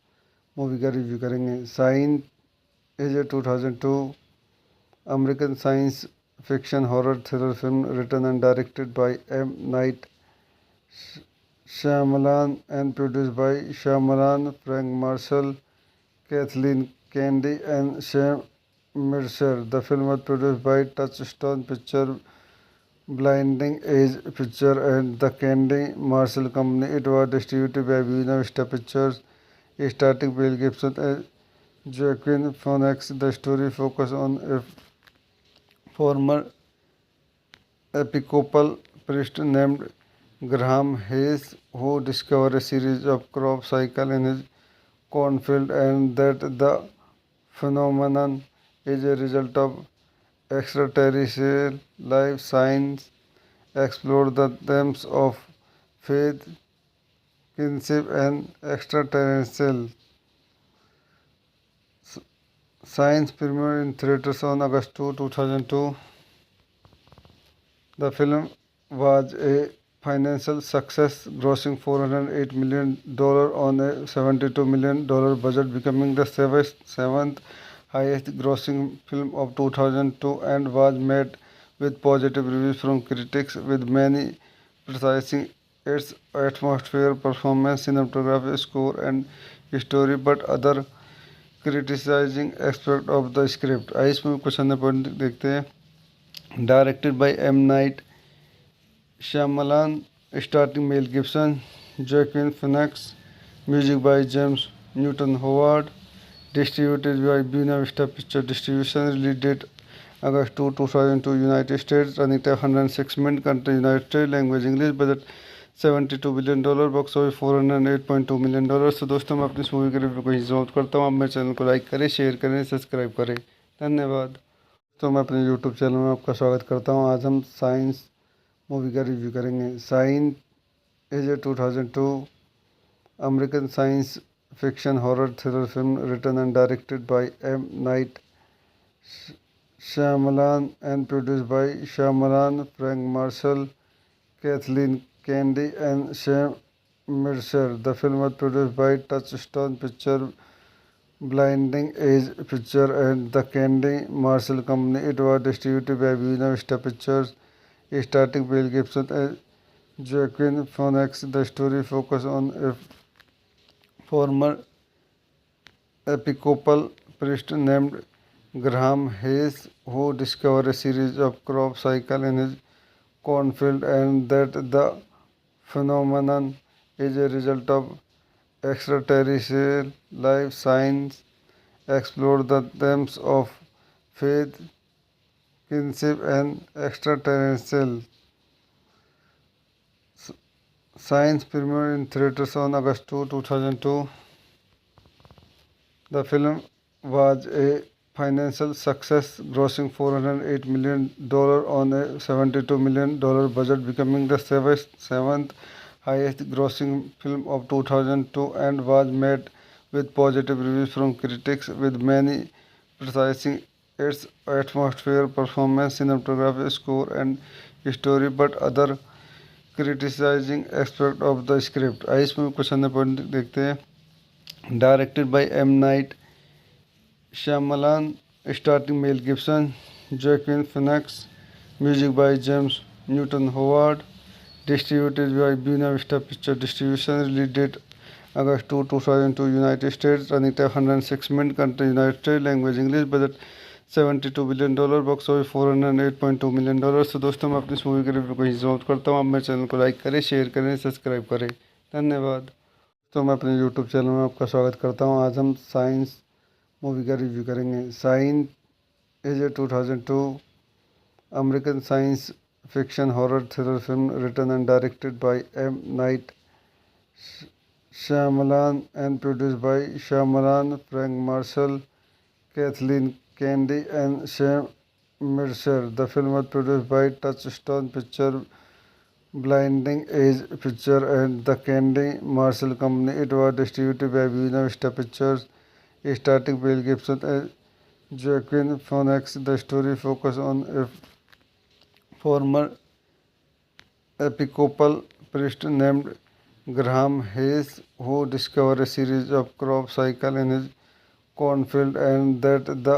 मूवी का रिव्यू करेंगे। Sign is a 2002 American science fiction horror thriller film written and directed by M. Night Shyamalan and produced by Shyamalan, Frank Marshall, Kathleen Kennedy, and Sam Mercer. The film was produced by Touchstone Picture, Blinding Edge Picture, and the Kennedy Marshall Company. It was distributed by Buena Vista Pictures, starring Mel Gibson and Joaquin Phoenix. The story focuses on a former Episcopal priest named Graham Hayes, who discovered a series of crop cycles in his cornfield, and that the phenomenon is a result of extraterrestrial life. Science explored the themes of faith, kinship, and extraterrestrial science. Premiered in theaters on August 2, 2002. The film was a financial success, grossing $408 million on a $72 million budget, becoming the seventh highest grossing film of 2002, and was met with positive reviews from critics, with many praising its atmosphere, performance, cinematography, score, and story, but other criticizing aspect of the script। आइए इसमें कुछ अन्य point देखते हैं। Directed by M. Night Shyamalan, starring Mel Gibson, Joaquin Phoenix, music by James Newton Howard, distributed by Buena Vista Picture Distribution, release date August 2, 2002, United States, running time 106 minutes, country United States, language English, budget $72 billion, box office $408.2 million। तो दोस्तों मैं अपनी इस movie के review को ही समाप्त करता हूँ। आप मेरे चैनल को लाइक करें, शेयर करें, सब्सक्राइब करें। धन्यवाद। तो मैं अपने यूट्यूब चैनल में आपका स्वागत करता हूं। आज हम साइंस मूवी का रिव्यू करेंगे। Sign is a 2002 American science fiction horror thriller film written and directed by M. Night Shyamalan and produced by Shyamalan, Frank Marshall, Kathleen Kennedy, and Sam Mercer. The film was produced by Touchstone Picture, Blinding Edge Picture, and the Kennedy Marshall Company. It was distributed by Buena Vista Pictures, starring Mel Gibson and Joaquin Phoenix. The story focuses on a former Episcopal priest named Graham Hayes, who discovered a series of crop cycles in his cornfield and that the phenomenon is a result of extraterrestrial life. Science explored the themes of faith, kinship, and extraterrestrial. Science premiered in theaters on August 2, 2002. The film was a financial success, grossing $408 million on a $72 million budget, becoming the seventh highest grossing film of 2002 and was met with positive reviews from critics, with many praising its atmosphere, performance, cinematography, score, and story, but other criticizing aspect of the script. आइए इसमें कुछ अन्य point देखते हैं। Directed by M. Night Shyamalan, starring Mel Gibson, Joaquin Phoenix, music by James Newton Howard, distributed by Buena Vista Picture Distribution, release date August 2, 2002, United States, running time 106 minutes, country United States, language English, budget $72 billion, box office $408.2 million। तो दोस्तों मैं अपनी इस movie के review को यहीं समाप्त करता हूँ। आप मेरे चैनल को लाइक करें, शेयर करें, सब्सक्राइब करें। धन्यवाद। तो मैं अपने यूट्यूब चैनल में आपका स्वागत करता हूँ। आज हम साइंस मूवी का रिव्यू करेंगे। Sign is a 2002 American science fiction horror thriller film written and directed by M. Night Shyamalan and produced by Shyamalan, Frank Marshall, Kathleen Kennedy, and Sam Mercer. The film was produced by Touchstone Picture, Blinding Edge Picture, and the Kennedy Marshall Company. It was distributed by Buena Vista Pictures, starring Mel Gibson and Joaquin Phoenix. The story focuses on a former Episcopal priest named Graham Hayes, who discovered a series of crop cycles in his cornfield and that the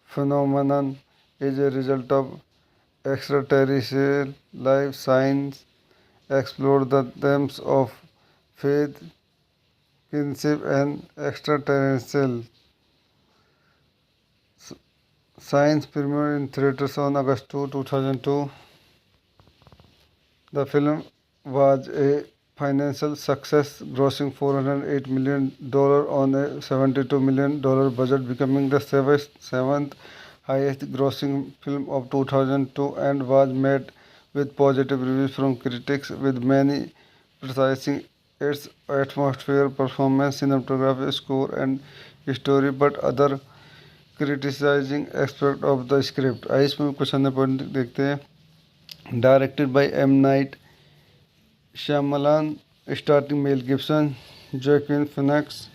phenomenon is a result of extraterrestrial life. Science explored the themes of faith, kinship, and extraterrestrial. Science premiered in theaters on August 2, 2002. The film was a financial success, grossing $408 million on a $72 million budget, becoming the seventh highest grossing film of 2002 and was met with positive reviews from critics, with many praising its atmosphere, performance, cinematography, score, and story, but other criticizing aspect of the script। आइए इसमें कुछ अन्य point देखते हैं। Directed by M. Night Shyamalan, starring Mel Gibson, Joaquin Phoenix,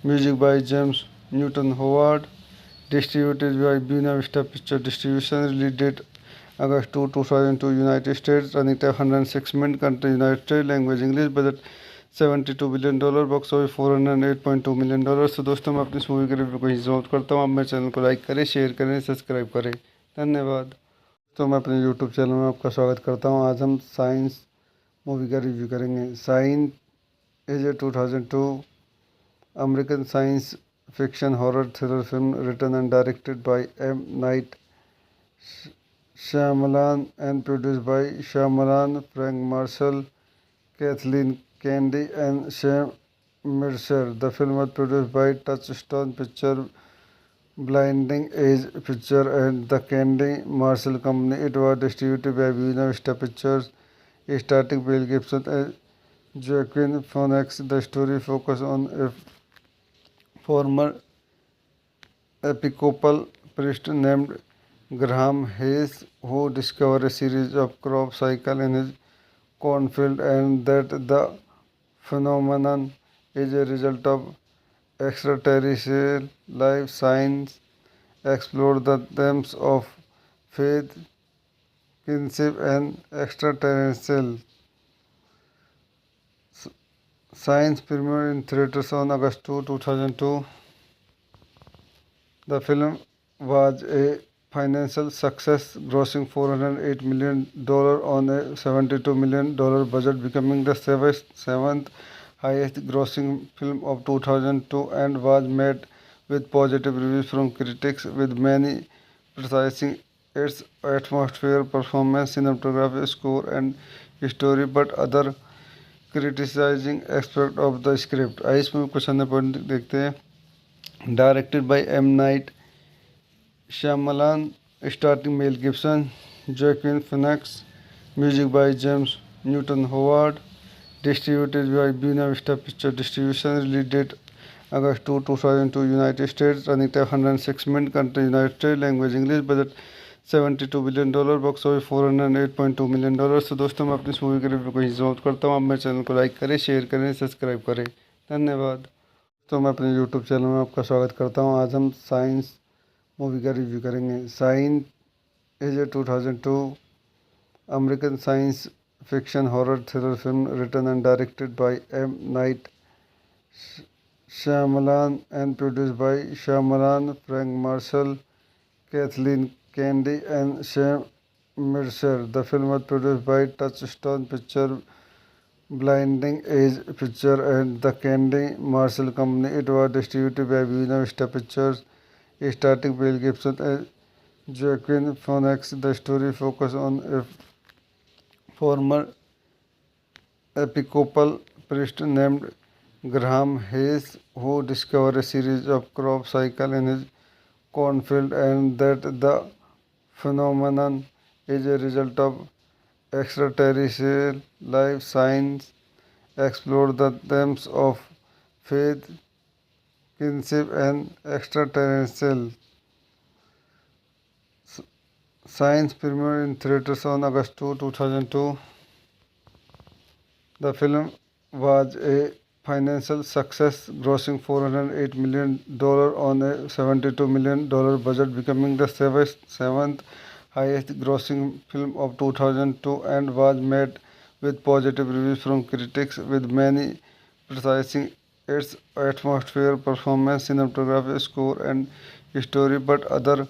music by James Newton Howard, distributed by Buena Vista Picture Distribution, release date August 2, 2002, United States, running time 106 minutes, country United States, language English, budget $72 billion, box office $408.2 million। तो दोस्तों मैं अपनी इस movie के review को यहीं समाप्त करता हूँ। आप मेरे चैनल को लाइक करें, शेयर करें, सब्सक्राइब करें। धन्यवाद। तो मैं अपने यूट्यूब चैनल में आपका स्वागत करता हूँ। आज हम साइंस मूवी का रिव्यू करेंगे। Sign is a 2002 American science fiction horror thriller film written and directed by M. Night Shyamalan and produced by Shyamalan, Frank Marshall, Kathleen Kennedy, and Sam Mercer. The film was produced by Touchstone Picture, Blinding Edge Picture, and the Kennedy Marshall Company. It was distributed by Buena Vista Pictures, starring Mel Gibson and Joaquin Phoenix. The story focuses on a former Episcopal priest named Graham Hayes, who discovered a series of crop cycles in his cornfield and that the phenomenon is a result of extraterrestrial life. Science explored the themes of faith, kinship, and extraterrestrial science. Premiered in theaters on August 2, 2002. The film was a financial success, grossing $408 million on a $72 million budget, becoming the seventh highest grossing film of 2002 and was met with positive reviews from critics, with many criticizing its atmosphere, performance, cinematography, score, and story, but other criticizing aspect of the script. आइए इसमें कुछ अन्य point देखते हैं. Directed by M. Night Shyamalan, starring Mel Gibson, Joaquin Phoenix, music by James Newton Howard, distributed by Buena Vista Picture Distribution, release date August 2, 2002, United States, running time 106 minutes, country United States, language English, budget $72 billion, box office $408.2 million. तो दोस्तों मैं अपनी इस movie के review को यहीं समाप्त करता हूँ. आप मेरे चैनल को लाइक करें, शेयर करें, सब्सक्राइब करें. धन्यवाद. तो मैं अपने यूट्यूब चैनल में आपका स्वागत करता हूँ. आज हम साइंस मूवी का रिव्यू करेंगे. Signs is a 2002 American science fiction horror thriller film written and directed by M. Night Shyamalan and produced by Shyamalan, Frank Marshall, Kathleen Kennedy, and Sam Mercer. The film was produced by Touchstone Picture, Blinding Edge Picture, and the Kennedy Marshall Company. It was distributed by Buena Vista Pictures, starring Mel Gibson and Joaquin Phoenix. The story focuses on a former Episcopal priest named Graham Hayes, who discovered a series of crop cycles in his cornfield and that the phenomenon is a result of extraterrestrial life. Science explored the themes of faith, kinship, and extraterrestrial science. Premiered in theaters on August 2, 2002. The film was a financial success, grossing $408 million on a $72 million budget, becoming the seventh highest grossing film of 2002 and was met with positive reviews from critics, with many criticizing its atmosphere, performance, cinematography, score, and story, but other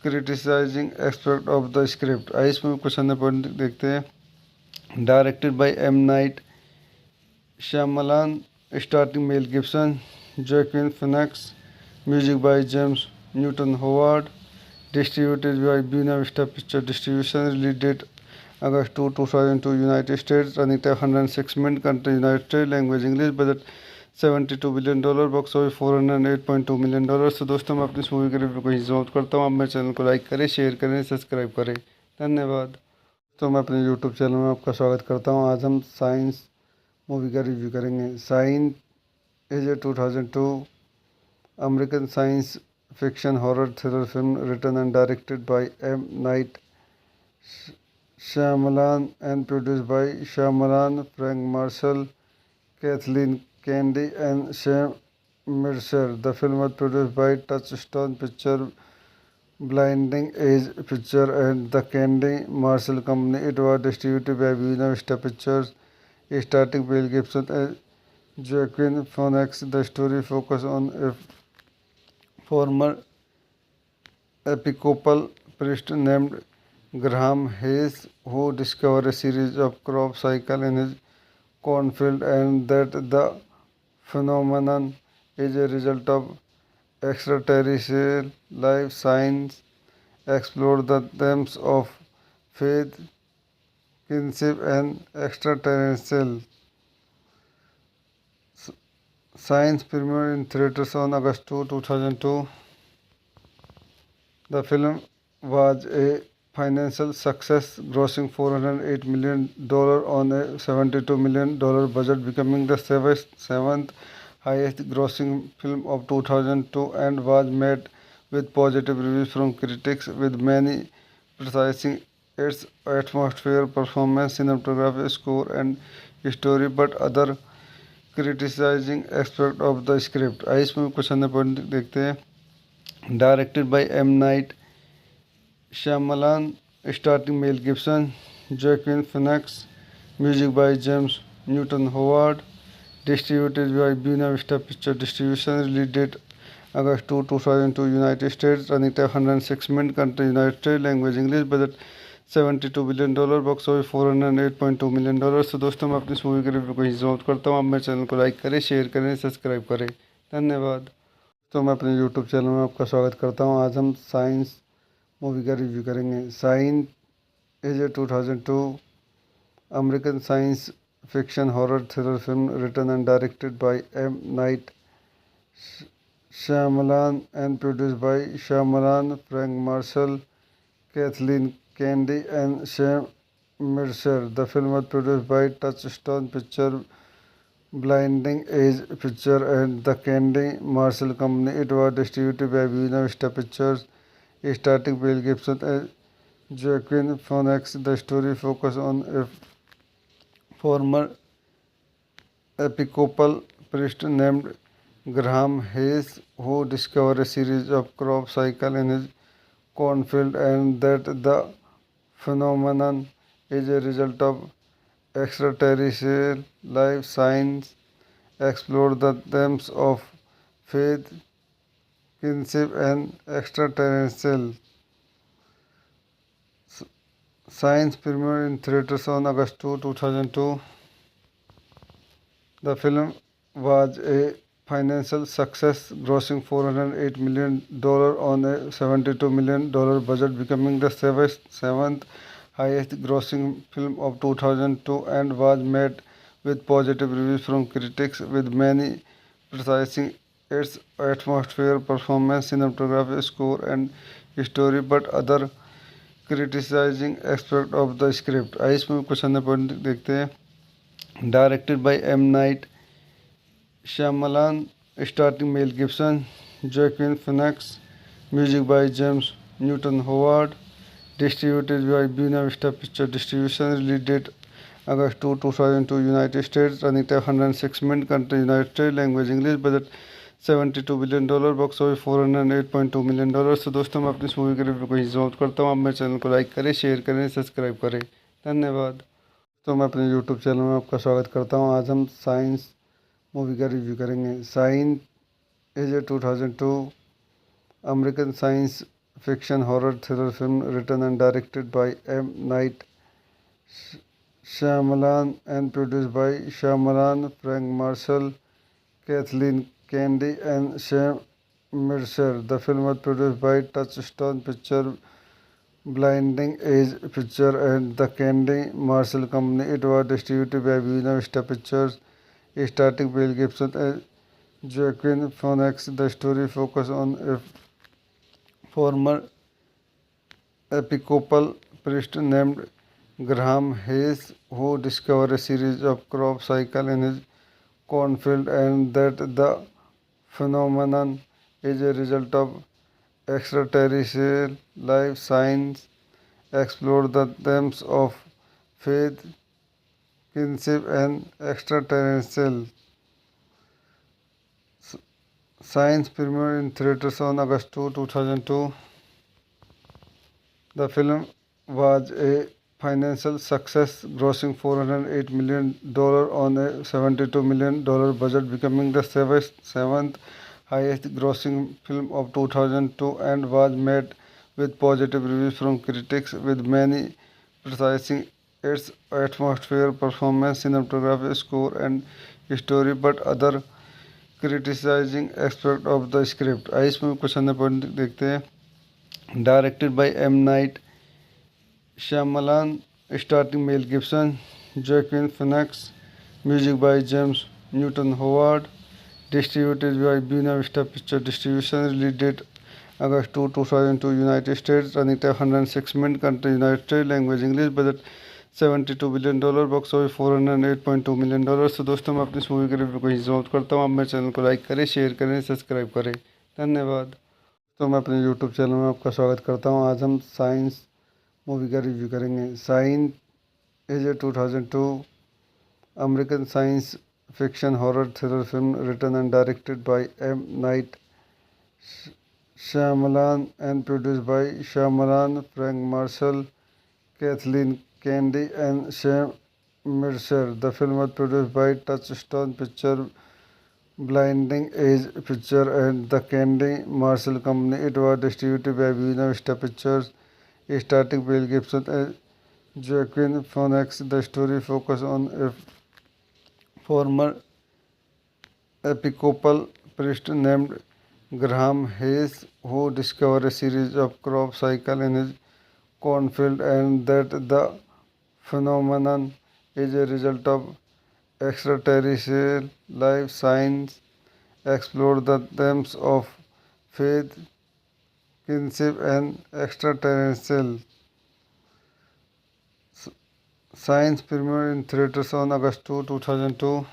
criticizing aspect of the script. आइए इसमें कुछ अन्य point देखते हैं. Directed by M. Night Shyamalan, starring Mel Gibson, Joaquin Phoenix, music by James Newton Howard, distributed by Buena Vista Picture Distribution, release date August 2, 2002, United States, running time 106 minutes, country United States, language English, budget $72 billion, box office $408.2 million. तो दोस्तों मैं अपनी इस movie के review को यहीं समाप्त करता हूँ. आप मेरे चैनल को लाइक करें, शेयर करें, सब्सक्राइब करें. धन्यवाद. तो मैं अपने यूट्यूब चैनल में आपका स्वागत करता हूँ. आज हम साइंस मूवी का रिव्यू करेंगे. Signs is a 2002 American science fiction horror thriller film written and directed by M. Night Shyamalan and produced by Shyamalan, Frank Marshall, Kathleen Kennedy, and Sam Mercer. The film was produced by Touchstone Picture, Blinding Edge Picture, and the Kennedy Marshall Company. It was distributed by Buena Vista Pictures, starring Mel Gibson and Joaquin Phoenix. The story focuses on a former Episcopal priest named Graham Hayes, who discovered a series of crop cycles in his cornfield and that the phenomenon is a result of extraterrestrial life. Science explored the themes of faith, kinship, and extraterrestrial science. Premiered in theaters on August 2, 2002. The film was a financial success, grossing $408 million on a $72 million budget, becoming the seventh highest grossing film of 2002 and was met with positive reviews from critics, with many praising its atmosphere, performance, cinematography, score, and story, but other criticizing aspect of the script. आइए इसमें कुछ अन्य point देखते हैं। Directed by M Night Shyamalan, starring Mel Gibson, Joaquin Phoenix, music by James Newton Howard, distributed by Buena Vista Picture Distribution, release date August 2, 2002, United States, running time 106 minutes, country United States, language English, budget $72 billion, box office $408.2 million। तो दोस्तों मैं अपनी इस movie के review को यहीं समाप्त करता हूँ। आप मेरे चैनल को लाइक करें, शेयर करें, सब्सक्राइब करें। धन्यवाद। तो मैं अपने यूट्यूब चैनल में आपका स्वागत करता हूँ। आज हम साइंस मूवी का रिव्यू करेंगे। Signs is a 2002 American science fiction horror thriller film written and directed by M. Night Shyamalan and produced by Shyamalan, Frank Marshall, Kathleen Kennedy, and Sam Mercer. The film was produced by Touchstone Picture, Blinding Edge Picture, and the Kennedy Marshall Company. It was distributed by Buena Vista Pictures, starring Mel Gibson and Joaquin Phoenix. The story focuses on a former Episcopal priest named Graham Hayes, who discovered a series of crop cycles in his cornfield, and that the phenomenon is a result of extraterrestrial life. Science explore the themes of faith, kinship, and extraterrestrial. Science premiered in theaters on August 2, 2002. The film was a financial success, grossing $408 million on a $72 million budget, becoming the seventh highest grossing film of 2002, and was met with positive reviews from critics, with many praising its atmosphere, performance, cinematography, score, and story, but other criticizing aspect of the script। आइए इसमें कुछ अन्य point देखते हैं। Directed by M Night Shyamalan, starring Mel Gibson, Joaquin Phoenix, music by James Newton Howard, distributed by Buena Vista picture distribution, release date August 2, 2002, United States, running time 106 minutes, country United States, language English, budget $72 billion, box office $408.2 million। तो दोस्तों मैं अपनी इस movie के review को यहीं समाप्त करता हूँ। आप मेरे चैनल को लाइक करें, शेयर करें, सब्सक्राइब करें। धन्यवाद। तो मैं अपने यूट्यूब चैनल में आपका स्वागत करता हूँ। आज हम साइंस मूवी का रिव्यू करेंगे। Signs is a 2002 American science fiction horror thriller film written and directed by M. Night Shyamalan and produced by Shyamalan, Frank Marshall, Kathleen Kennedy, and Sam Mercer. The film was produced by Touchstone Picture, Blinding Edge Picture, and the Kennedy Marshall Company. It was distributed by Buena Vista Pictures, starring Mel Gibson and Joaquin Phoenix. The story focuses on a former Episcopal priest named Graham Hayes, who discovered a series of crop cycles in his cornfield, and that the phenomenon is a result of extraterrestrial life. Science explore the themes of faith, kinship, and extraterrestrial. Science premiered in theaters on August 2, 2002. The film was a financial success, grossing $408 million on a $72 million budget, becoming the seventh highest grossing film of 2002, and was met with positive reviews from critics, with many praising its atmosphere, performance, cinematography, score, and story, but other criticizing aspect of the script। आइए इसमें कुछ अन्य point देखते हैं। Directed by M. Night Shyamalan, starring Mel Gibson, Joaquin Phoenix, music by James Newton Howard, distributed by Buena Vista Picture Distribution, release date August 2, 2002, United States, running time 106 minutes, country United States, language English, budget $72 billion, box office $408.2 million। तो दोस्तों मैं अपनी इस movie के review को यहीं समाप्त करता हूँ। आप मेरे चैनल को लाइक करें, शेयर करें, सब्सक्राइब करें। धन्यवाद। तो मैं अपने यूट्यूब चैनल में आपका स्वागत करता हूं। आज हम साइंस मूवी का रिव्यू करेंगे। Sign is a 2002 American science fiction horror thriller film written and directed by M Night Shyamalan and produced by Shyamalan, Frank Marshall, Kathleen Kennedy, and Sam Mercer. The film was produced by Touchstone Picture, Blinding Edge Picture, and the Kennedy Marshall Company. It was distributed by Buena Vista Pictures, starring Mel Gibson and Joaquin Phoenix. The story focuses on a former Episcopal priest named Graham Hayes, who discovered a series of crop cycles in his cornfield and that the phenomenon is a result of extraterrestrial life. Science explore the themes of faith, kinship, and extraterrestrial. Science premiered in theaters on August 2, 2002.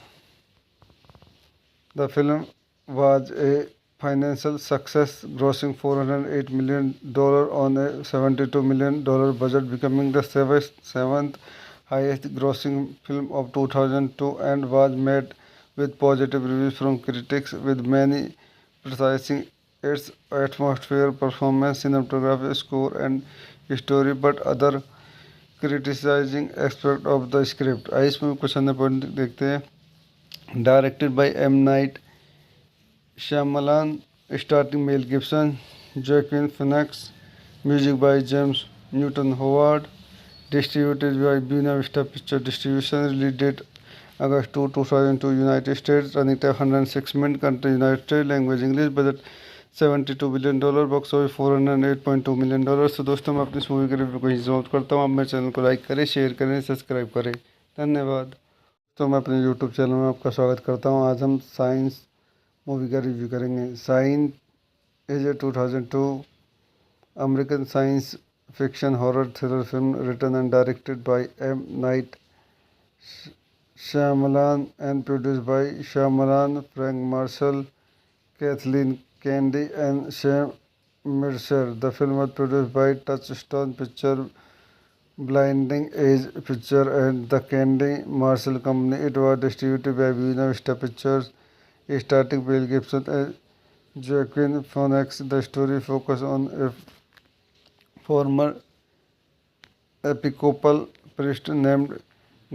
The film was a financial success, grossing $408 million on a $72 million budget, becoming the seventh highest grossing film of 2002 and was met with positive reviews from critics, with many praising its atmosphere, performance, cinematography, score, and story, but other criticizing aspect of the script। आइए इसमें कुछ अन्य point देखते हैं। Directed by M. Night Shyamalan, starring Mel Gibson, Joaquin Phoenix, music by James Newton Howard, distributed by Buena Vista Picture Distribution, release date August 2, 2002, United States, running time 106 minutes, country United States, language English, budget $72 billion, box office $408.2 million। तो दोस्तों मैं अपनी इस movie के review को यहीं समाप्त करता हूँ। आप मेरे चैनल को लाइक करें, शेयर करें, सब्सक्राइब करें। धन्यवाद। तो मैं अपने यूट्यूब चैनल में आपका स्वागत करता हूँ। आज हम साइंस मूवी का रिव्यू करेंगे। Sign is a 2002 American science fiction horror thriller film written and directed by M Night Shyamalan and produced by Shyamalan, Frank Marshall, Kathleen Kennedy, and Sam Mercer. The film was produced by Touchstone Picture, Blinding Edge Picture, and the Kennedy Marshall Company. It was distributed by Buena Vista Pictures, starring Mel Gibson and Joaquin Phoenix. The story focuses on a former Episcopal priest named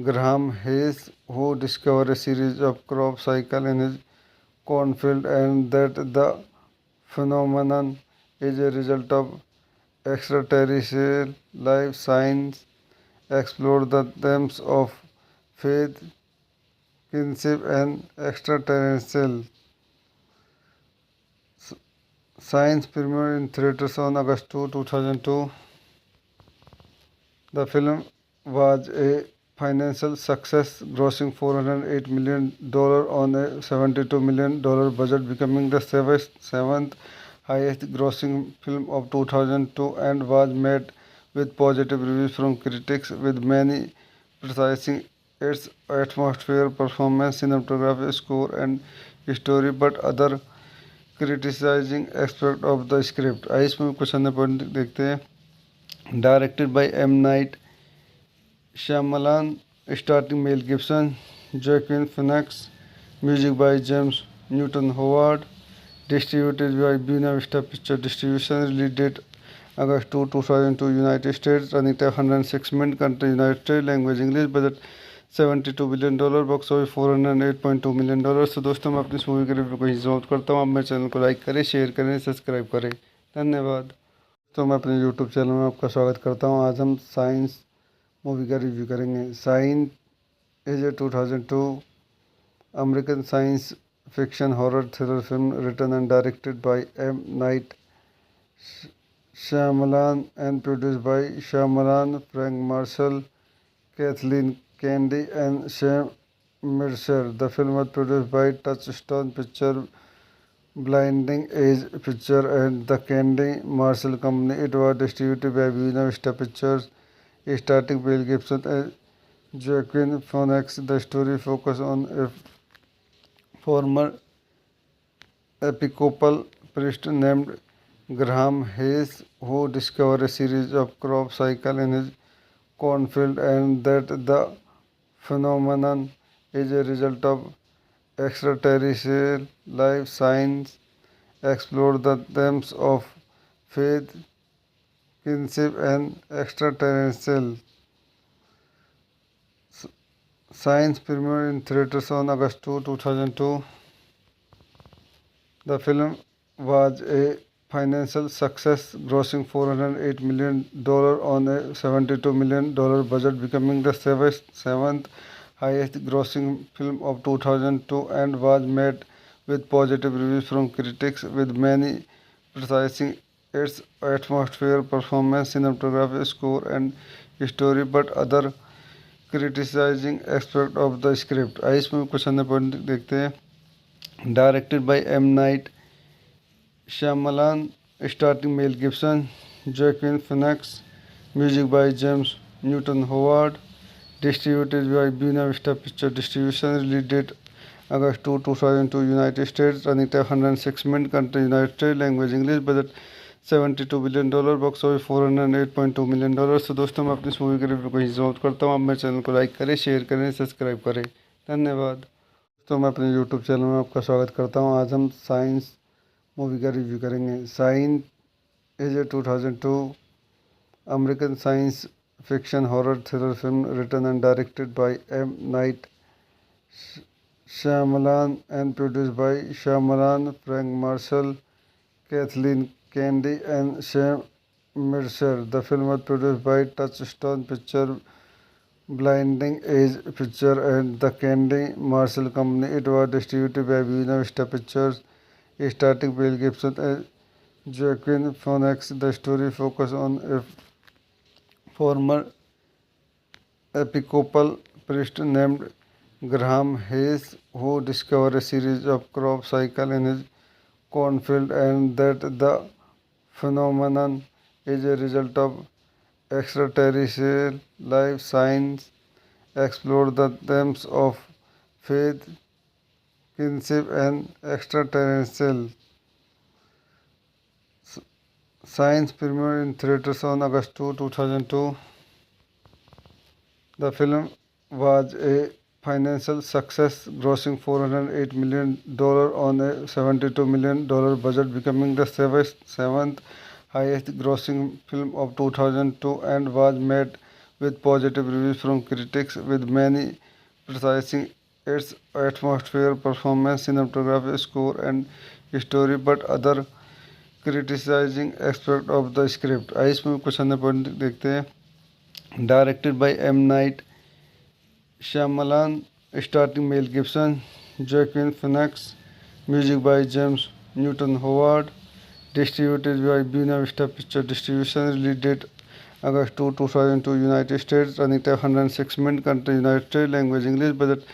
Graham Hayes, who discovered a series of crop cycles in his cornfield and that the phenomenon is a result of extraterrestrial life. Science explore the themes of faith, kinship, and extraterrestrial. Science premiered in theaters on August 2, 2002. The film was a financial success, grossing $408 million on a $72 million budget, becoming the seventh highest grossing film of 2002 and was met with positive reviews from critics, with many praising its atmosphere, performance, cinematography, score, and story, but other criticizing aspect of the script। आइए इसमें कुछ अन्य point देखते हैं। Directed by M. Night Shyamalan, starring Mel Gibson, Joaquin Phoenix, music by James Newton Howard, distributed by Buena Vista Picture Distribution, release date August 2, 2002, United States, running time 106 minutes, country United States, language English, budget $72 billion, box office $408.2 million। तो दोस्तों मैं अपनी इस movie के review को यहीं समाप्त करता हूँ। आप मेरे चैनल को लाइक करें, शेयर करें, सब्सक्राइब करें। धन्यवाद। तो मैं अपने यूट्यूब चैनल में आपका स्वागत करता हूँ। आज हम साइंस मूवी का रिव्यू करेंगे। Sign is a 2002 American science fiction horror thriller film written and directed by M Night Shyamalan and produced by Shyamalan, Frank Marshall, Kathleen Kennedy, and Sam Mercer. The film was produced by Touchstone Picture, Blinding Edge Picture, and the Kennedy Marshall Company. It was distributed by Buena Vista Pictures, starring Mel Gibson and Joaquin Phoenix. The story focuses on a former Episcopal priest named Graham Hayes, who discovered a series of crop cycles in his cornfield, and that the phenomenon is a result of extraterrestrial life. Science explored the themes of faith, kinship, and extraterrestrial science. Premiered in theaters on August 2, 2002. The film was a financial success, grossing $408 million on a $72 million budget, becoming the seventh highest grossing film of 2002, and was met with positive reviews from critics, with many praising its atmosphere, performance, cinematography, score, and story, but other criticizing aspect of the script. आइए इसमें कुछ अन्य point देखते हैं. Directed by M. Night Shyamalan, starring Mel Gibson, Joaquin Phoenix, music by James Newton Howard, distributed by Buena Vista Picture Distribution, release date August 2, 2002, United States, running time 106 minutes, country United States, language English, budget $72 billion, box office $408.2 million. तो दोस्तों मैं अपनी इस movie के review को ही समाप्त करता हूँ. आप मेरे चैनल को लाइक करें, शेयर करें, सब्सक्राइब करें. धन्यवाद. तो मैं अपने यूट्यूब चैनल में आपका स्वागत करता हूँ. आज हम साइंस मूवी का रिव्यू करेंगे. Signs is a 2002 American science fiction horror thriller film written and directed by M. Night Shyamalan and produced by Shyamalan, Frank Marshall, Kathleen Kennedy, and Sam Mercer. The film was produced by Touchstone Picture, Blinding Edge Picture, and the Kennedy Marshall Company. It was distributed by Buena Vista Pictures, starring Mel Gibson and Joaquin Phoenix. The story focuses on a former Episcopal priest named Graham Hayes, who discovered a series of crop cycles in his cornfield, and that the phenomenon is a result of extraterrestrial life. Science explored the themes of faith, kinship, and extraterrestrial science. Premiered in theaters on August 2, 2002. The film was a financial success, grossing $408 million on a $72 million budget, becoming the seventh highest grossing film of 2002, and was met with positive reviews from critics, with many praising its atmosphere, performance, cinematography, score, and story, but other criticizing aspect of the script. आइए इसमें कुछ अन्य point देखते हैं. Directed by M. Night Shyamalan, starring Mel Gibson, Joaquin Phoenix, music by James Newton Howard, distributed by Buena Vista Picture Distribution, release date August 2, 2002, United States, running time 106 minutes, country United States, language English, budget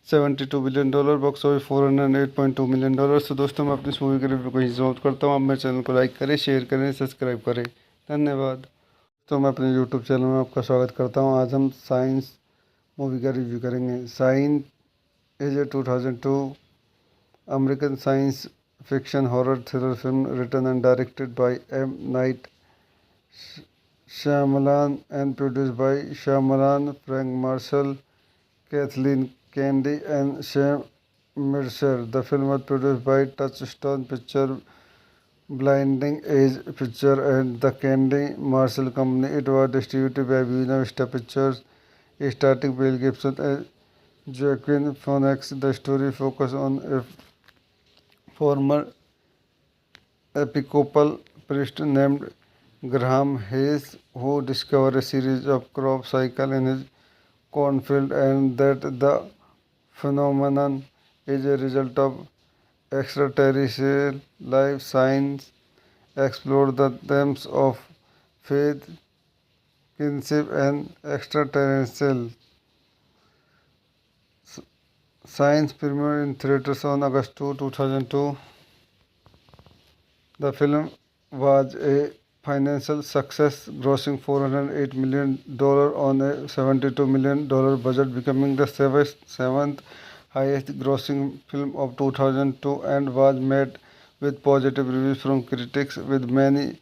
$72 billion, box office $408.2 million. तो दोस्तों मैं अपनी इस movie के review को ही समाप्त करता हूँ. आप मेरे चैनल को लाइक करें, शेयर करें, सब्सक्राइब करें. धन्यवाद. तो मैं अपने यूट्यूब चैनल में आपका स्वागत करता हूँ. आज हम साइंस मूवी का रिव्यू करेंगे. Signs is a 2002 American science fiction horror thriller film written and directed by M. Night Shyamalan and produced by Shyamalan, Frank Marshall, Kathleen Kennedy, and Sam Mercer. The film was produced by Touchstone Picture, Blinding Edge Picture, and the Kennedy Marshall Company. It was distributed by Buena Vista Pictures, starring Mel Gibson and Joaquin Phoenix. The story focuses on a former Episcopal priest named Graham Hayes, who discovered a series of crop cycles in his cornfield, and that the phenomenon is a result of extraterrestrial life. Science explored the themes of faith, kinship, and extraterrestrial science. Premiered in theaters on August 2, 2002. The film was a financial success, grossing $408 million on a $72 million budget, becoming the seventh highest grossing film of 2002, and was met with positive reviews from critics, with many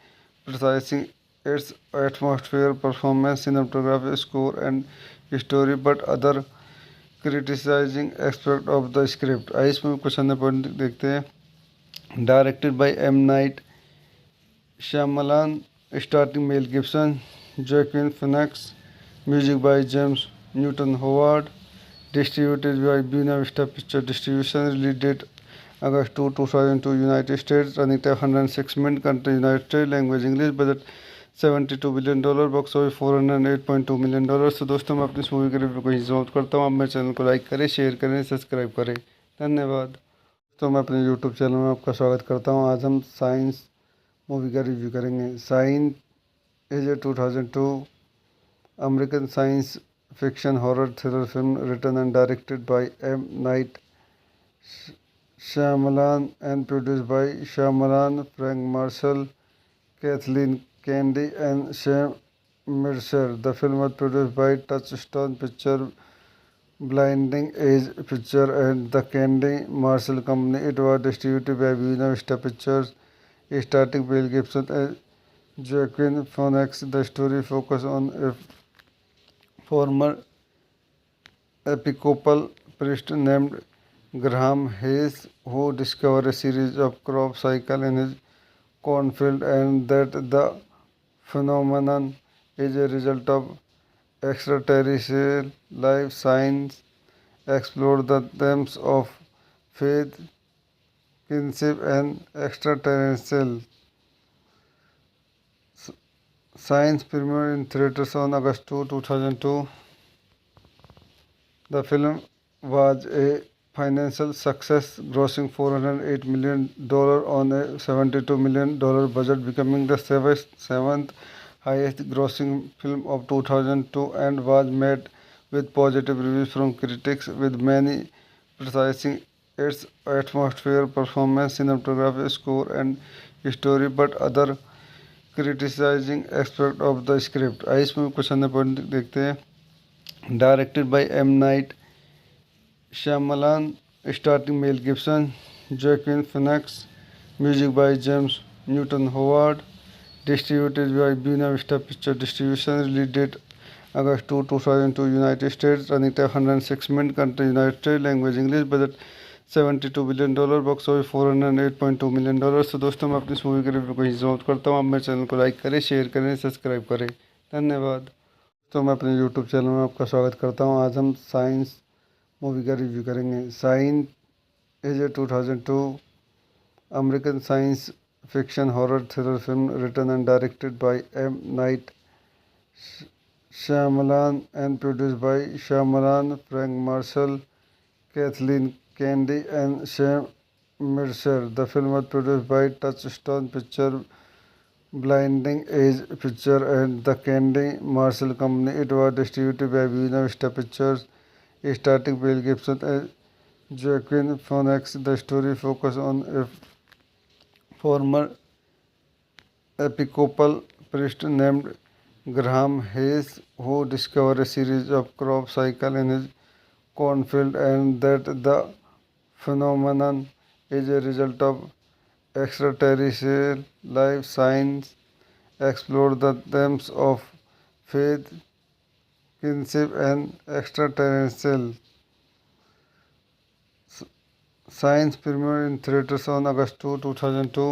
praising its atmosphere, performance, cinematography, score, and story, but other criticizing aspect of the script. आइए इसमें कुछ अन्य point देखते हैं। Directed by M Night Shyamalan, starring Mel Gibson, Joaquin Phoenix, music by James Newton Howard, distributed by Buena Vista Picture Distribution, release date August 2, 2002, United States, running time 106 minutes, country United States, language English, budget $72 billion, box office $408.2 million। तो दोस्तों मैं अपनी इस movie के review को यहीं समाप्त करता हूँ। आप मेरे चैनल को लाइक करें, शेयर करें, सब्सक्राइब करें। धन्यवाद। तो मैं अपने यूट्यूब चैनल में आपका स्वागत करता हूँ। आज हम साइंस मूवी का रिव्यू करेंगे। Sign is a 2002 American science fiction horror thriller film written and directed by M. Night Shyamalan and produced by Shyamalan, Frank Marshall, Kathleen Kennedy, and Sam Mercer. The film was produced by Touchstone Picture, Blinding Edge Picture, and the Kennedy Marshall Company. It was distributed by Buena Vista Pictures, starring Mel Gibson and Joaquin Phoenix. The story focuses on a former Episcopal priest named Graham Hayes, who discovered a series of crop cycles in his cornfield, and that the phenomenon is a result of extraterrestrial life. Science explore the themes of faith, kinship, and extraterrestrial. Science premiered in theaters on August 2, 2002. The film was a financial success, grossing $408 million on a $72 million budget, becoming the seventh highest grossing film of 2002, and was met with positive reviews from critics, with many praising its atmosphere, performance, cinematography, score, and story, but other criticizing aspect of the script। आइए इसमें कुछ अन्य point देखते हैं। Directed by M Night Shyamalan, starring Mel Gibson, Joaquin Phoenix, music by James Newton Howard, distributed by Buena Vista picture distribution, release date August 2, 2002, United States, running time 106 minutes, country United States, language English, budget $72 billion, box office $408.2 million। तो दोस्तों मैं अपनी इस movie के review को यहीं समाप्त करता हूँ। आप मेरे चैनल को लाइक करें, शेयर करें, सब्सक्राइब करें। धन्यवाद। तो मैं अपने यूट्यूब चैनल में आपका स्वागत करता हूँ। आज हम साइंस मूवी का रिव्यू करेंगे। Sign is a 2002 American science fiction horror thriller film written and directed by M. Night Shyamalan and produced by Shyamalan, Frank Marshall, Kathleen Kennedy, and Sam Mercer. The film was produced by Touchstone Picture, Blinding Edge Picture, and the Kennedy Marshall Company. It was distributed by Buena Vista Pictures, starring Mel Gibson and Joaquin Phoenix. The story focuses on a former Episcopal priest named Graham Hayes, who discovered a series of crop cycles in his cornfield, and that the phenomenon is a result of extraterrestrial life. Science explore the themes of faith, kinship, and extraterrestrial. Science premiered in theaters on August 2, 2002.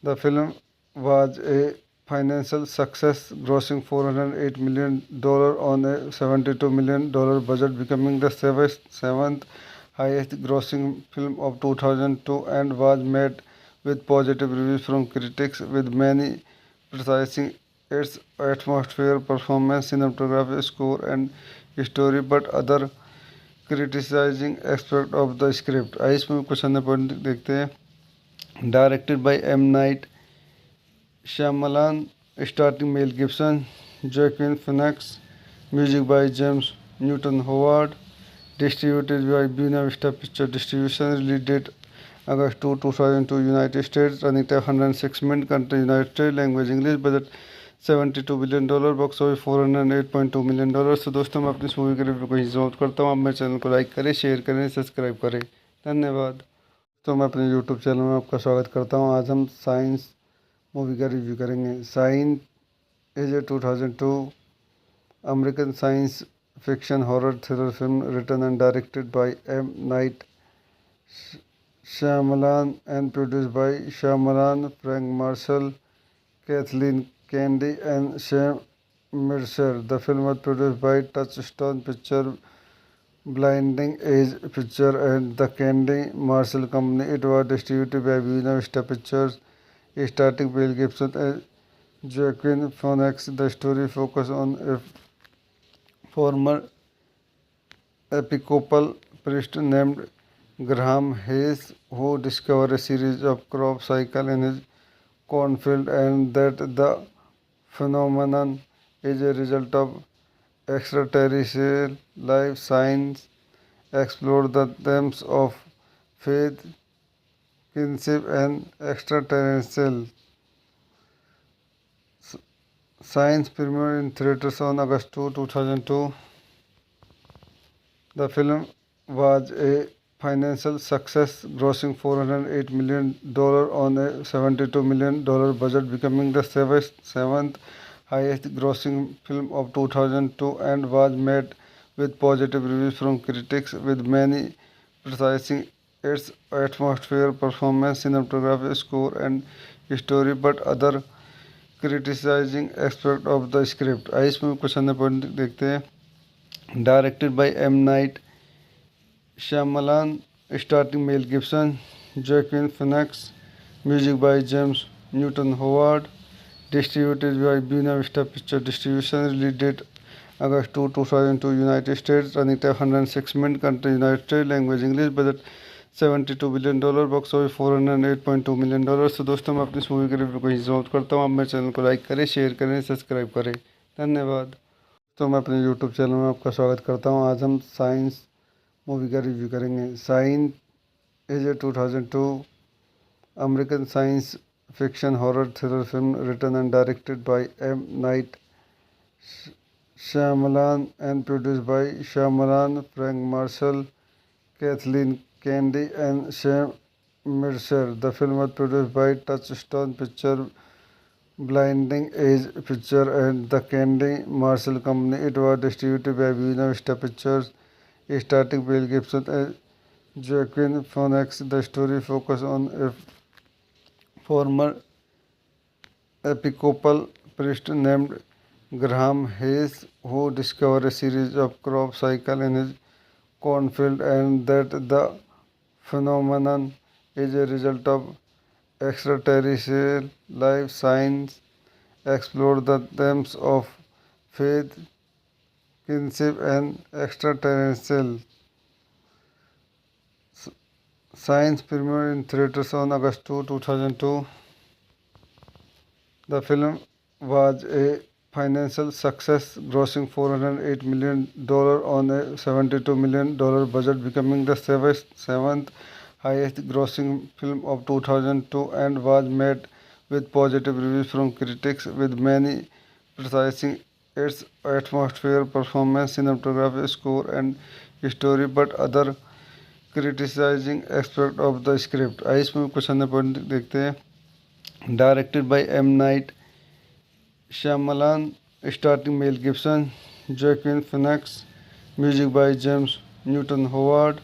The film was a financial success, grossing $408 million on a $72 million budget, becoming the seventh highest grossing film of 2002, and was met with positive reviews from critics, with many praising its atmosphere, performance, cinematography, score, and story, but other criticizing aspect of the script। आइए इसमें कुछ अन्य point देखते हैं। Directed by M. Night Shyamalan, starring Mel Gibson, Joaquin Phoenix, music by James Newton Howard, distributed by Buena Vista Picture Distribution, release date August 2, 2002, United States, running time 106 minutes, country United States, language English, budget $72 billion, box office $408.2 million। तो दोस्तों मैं अपनी इस movie के review को यहीं समाप्त करता हूँ। आप मेरे चैनल को लाइक करें, शेयर करें, सब्सक्राइब करें। धन्यवाद। तो मैं अपने यूट्यूब चैनल में आपका स्वागत करता हूं। आज हम साइंस मूवी का रिव्यू करेंगे। Sign is a 2002 American science fiction horror thriller film written and directed by M. Night Shyamalan and produced by Shyamalan, Frank Marshall, Kathleen Kennedy, and Sam Mercer. The film was produced by Touchstone Picture, Blinding Edge Picture, and the Kennedy Marshall Company. It was distributed by Buena Vista Pictures, starring Mel Gibson and Joaquin Phoenix. The story focuses on a former Episcopal priest named Graham Hayes, who discovered a series of crop cycles in his cornfield and that the phenomenon is a result of extraterrestrial life. Science explore the themes of faith, kinship, and extraterrestrial. Science premiered in theaters on August 2, 2002. The film was a financial success, grossing $408 million on a $72 million budget, becoming the seventh highest grossing film of 2002 and was met with positive reviews from critics, with many praising its atmosphere, performance, cinematography, score, and story, but other criticizing aspect of the script। आइए इसमें कुछ अन्य point देखते हैं। Directed by M. Night Shyamalan, starring Mel Gibson, Joaquin Phoenix, music by James Newton Howard, distributed by Buena Vista Picture Distribution, release date August 2, 2002, United States, running time 106 minutes, country United States, language English, budget $72 billion, box office $408.2 million। तो दोस्तों मैं अपनी इस movie के review को यहीं समाप्त करता हूँ। आप मेरे चैनल को लाइक करें, शेयर करें, सब्सक्राइब करें। धन्यवाद। तो मैं अपने यूट्यूब चैनल में आपका स्वागत करता हूँ। आज हम साइंस मूवी का रिव्यू करेंगे। Sign is a 2002 American science fiction horror thriller film written and directed by M. Night Shyamalan and produced by Shyamalan, Frank Marshall, Kathleen Kennedy, and Sam Mercer. The film was produced by Touchstone Picture, Blinding Edge Picture, and the Kennedy Marshall Company. It was distributed by Buena Vista Pictures, starring Mel Gibson and Joaquin Phoenix. The story focuses on a former Episcopal priest named Graham Hayes, who discovered a series of crop cycles in his cornfield and that the phenomenon is a result of extraterrestrial life. Science explore the themes of faith, kinship, and extraterrestrial. Science premiered in theaters on August 2, 2002. The film was a financial success, grossing $408 million on a $72 million budget, becoming the seventh highest grossing film of 2002 and was met with positive reviews from critics, with many praising its atmosphere, performance, cinematography, score, and story, but other criticizing aspect of the script। आइए इसमें कुछ अन्य point देखते हैं। Directed by M. Night Shyamalan, starring Mel Gibson, Joaquin Phoenix, music by James Newton Howard,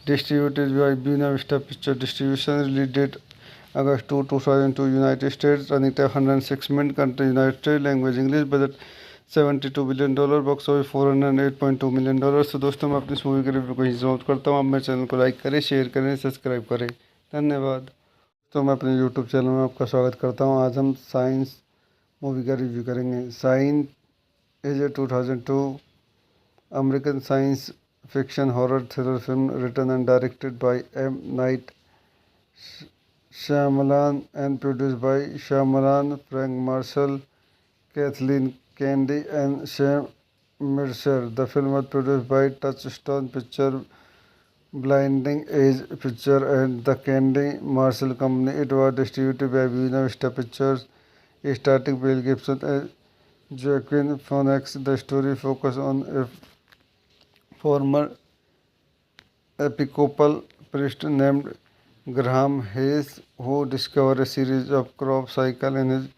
distributed by Buena Vista Picture Distribution, release date August 2, 2002, United States, running time 106 minutes, country United States, language English, budget $72 billion, box office $408.2 million। तो दोस्तों मैं अपनी इस movie के review को यहीं समाप्त करता हूँ। आप मेरे चैनल को लाइक करें, शेयर करें, सब्सक्राइब करें। धन्यवाद। तो मैं अपने यूट्यूब चैनल में आपका स्वागत करता हूँ। आज हम साइंस मूवी का रिव्यू करेंगे। Sign is a 2002 American science fiction horror thriller film written and directed by M. Night Shyamalan and produced by Shyamalan, Frank Marshall, Kathleen Kennedy, and Sam Mercer. The film was produced by Touchstone Picture, Blinding Edge Picture, and the Kennedy Marshall Company. It was distributed by Buena Vista Pictures, starring Mel Gibson and Joaquin Phoenix. The story focuses on a former Episcopal priest named Graham Hayes, who discovered a series of crop cycles in his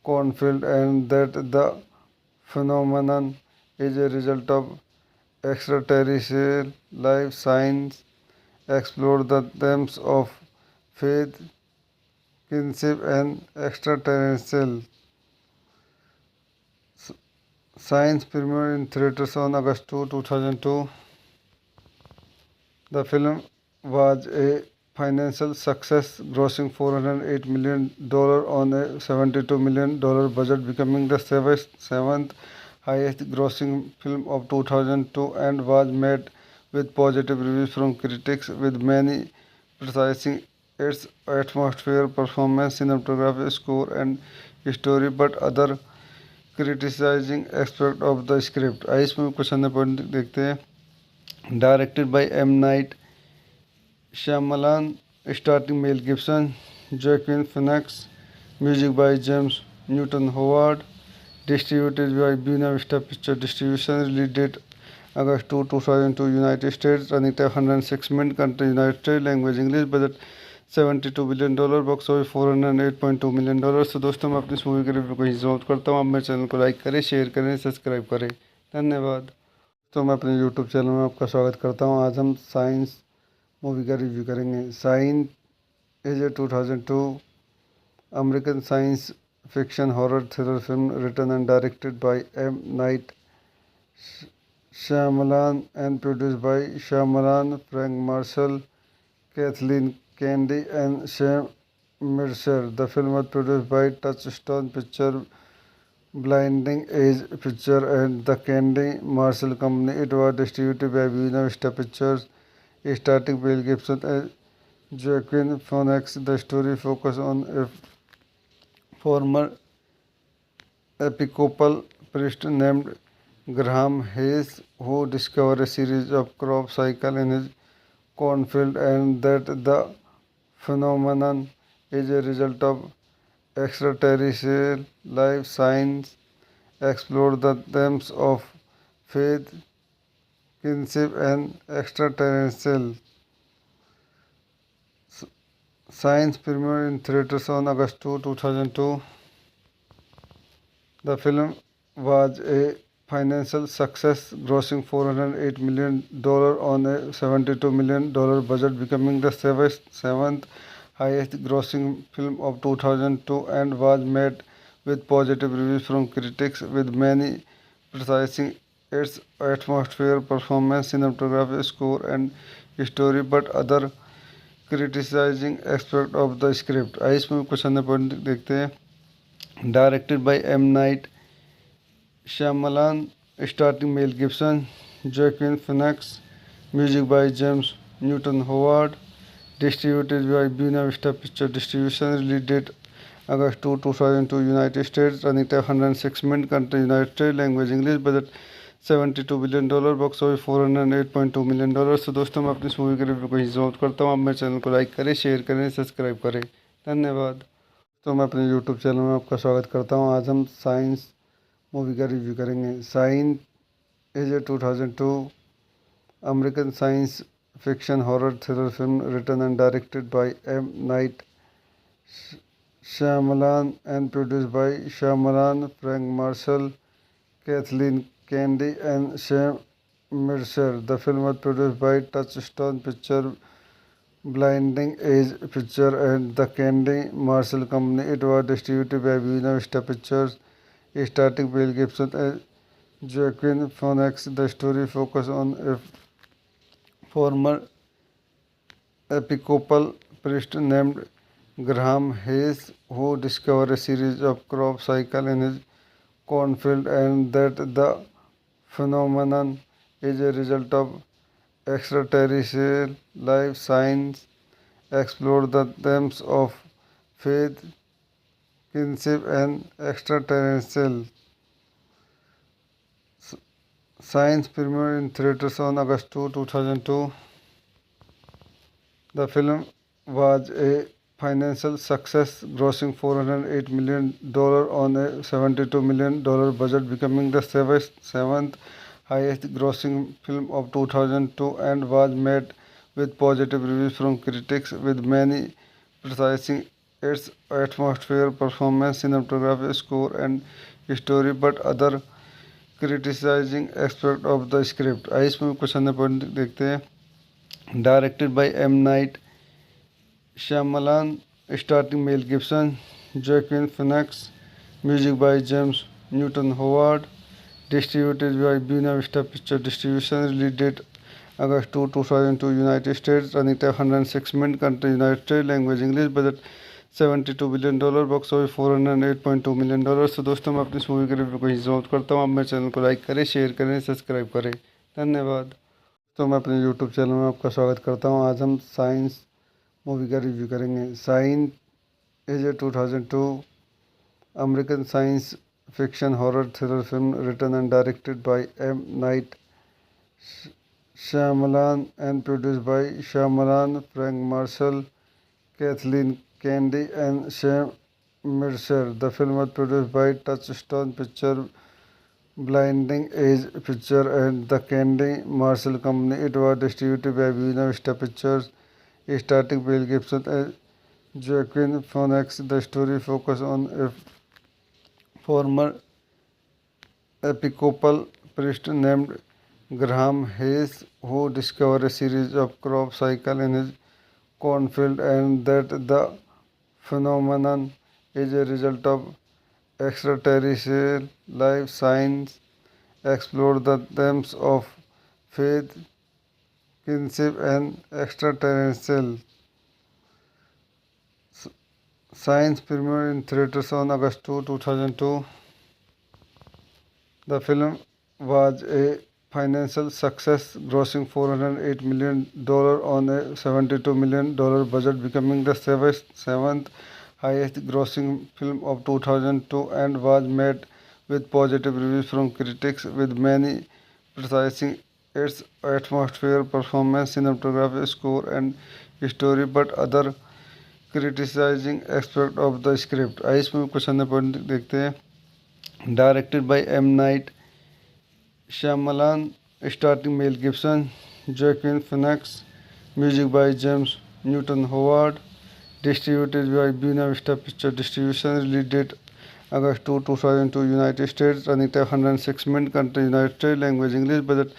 cornfield and that the phenomenon is a result of extraterrestrial life. Science explored the themes of faith, kinship, and extraterrestrial science premiered in theaters on August 2, 2002. The film was a financial success, grossing $408 million on a $72 million budget, becoming the seventh highest grossing film of 2002 and was met with positive reviews from critics, with many praising its atmosphere, performance, cinematography, score, and story, but other criticizing aspect of the script. आइए इसमें कुछ अन्य point देखते हैं। Directed by M Night Shyamalan, starring Mel Gibson, Joaquin Phoenix, music by James Newton Howard, distributed by Buena Vista Picture Distribution, release date August 2, 2002, United States, running time 106 minutes, country United States, language English, budget $72 billion, box office $408.2 million। तो दोस्तों मैं अपनी इस movie के review को ही समाप्त करता हूँ। आप मेरे चैनल को लाइक करें, शेयर करें, सब्सक्राइब करें। धन्यवाद। तो मैं अपने यूट्यूब चैनल में आपका स्वागत करता हूँ। आज हम साइंस मूवी का रिव्यू करेंगे। Signs is a 2002 American science fiction horror thriller film written and directed by M Night Shyamalan and produced by Shyamalan, Frank Marshall, Kathleen Kennedy, and Sam Mercer. The film was produced by Touchstone Picture, Blinding Edge Picture, and the Kennedy Marshall Company. It was distributed by Buena Vista Pictures, starring Mel Gibson and Joaquin Phoenix. The story focuses on a former Episcopal priest named Graham Hayes, who discovered a series of crop cycles in his cornfield and that the phenomenon is a result of extraterrestrial life. Science explored the themes of faith, kinship, and extraterrestrial science premiered in theaters on August 2, 2002. The film was a financial success, grossing $408 million on a $72 million budget, becoming the seventh, 7th, highest grossing film of 2002 and was met with positive reviews from critics, with many praising its atmosphere, performance, cinematography, score, and story, but other criticizing aspect of the script। आइए इसमें कुछ अन्य point देखते हैं। Directed by M. Night Shyamalan, starring Mel Gibson, Joaquin Phoenix, music by James Newton Howard, distributed by Buena Vista Picture Distribution, release date August 2, 2002, United States, running time 106 minutes, country United States, language English, budget $72 billion, box office $408.2 million। तो दोस्तों मैं अपनी इस movie के review को ही समाप्त करता हूँ। आप मेरे चैनल को लाइक करें, शेयर करें, सब्सक्राइब करें। धन्यवाद। तो मैं अपने यूट्यूब चैनल में आपका स्वागत करता हूँ। आज हम साइंस मूवी का रिव्यू करेंगे। Signs is a 2002 American science fiction horror thriller film written and directed by M Night Shyamalan and produced by Shyamalan, Frank Marshall, Kathleen Kennedy, and Sam Mercer. The film was produced by Touchstone Picture, Blinding Edge Picture, and the Kennedy Marshall Company. It was distributed by Buena Vista Pictures, starring Mel Gibson and Joaquin Phoenix. The story focuses on a former Episcopal priest named Graham Hayes, who discovered a series of crop cycles in his cornfield and that the phenomenon is a result of extraterrestrial life. Science explored the themes of faith, kinship, and extraterrestrial science premiered in theaters on August 2, 2002. The film was a financial success, grossing $408 million on a $72 million budget, becoming the seventh highest grossing film of 2002 and was met with positive reviews from critics, with many praising its atmosphere, performance, cinematography, score, and story, but other criticizing aspect of the script. आइए इसमें कुछ अन्य point देखते हैं। Directed by M Night Shyamalan, starring Mel Gibson, Joaquin Phoenix, music by James Newton Howard, distributed by Buena Vista Picture Distribution, release date August 2, 2002, United States, running time 106 minutes, country United States, language English, budget $72 billion, box office $408.2 million. तो दोस्तों, मैं अपनी इस movie के review को यहीं समाप्त करता हूँ। आप मेरे चैनल को लाइक करें, शेयर करें, सब्सक्राइब करें। धन्यवाद। तो मैं अपने यूट्यूब चैनल में आपका स्वागत करता हूँ। आज हम साइंस मूवी का रिव्यू करेंगे। Sign is a 2002 American science fiction horror thriller film written and directed by M Night Shyamalan and produced by Shyamalan, Frank Marshall, Kathleen Kennedy, and Sam Mercer. The film was produced by Touchstone Picture, Blinding Edge Picture, and the Kennedy Marshall Company. It was distributed by Buena Vista Pictures, starring Mel Gibson and Joaquin Phoenix. The story focuses on a former Episcopal priest named Graham Hayes, who discovered a series of crop cycles in his cornfield and that the phenomenon is a result of extraterrestrial life. Science explored the themes of faith, kinship, and extraterrestrial. Science premiered in theaters on August 2, 2002. The film was a financial success, grossing $408 million on a $72 million budget, becoming the seventh highest grossing film of 2002 and was met with positive reviews from critics, with many praising its atmosphere, performance, cinematography, score, and story, but other criticizing aspect of the script. आइए इसमें कुछ अन्य point देखते हैं। Directed by M Night Shyamalan, starring Mel Gibson, Joaquin Phoenix, music by James Newton Howard, distributed by Buena Vista Picture Distribution, release date August 2, 2002, United States, running time 106 minutes, country United States, language English, budget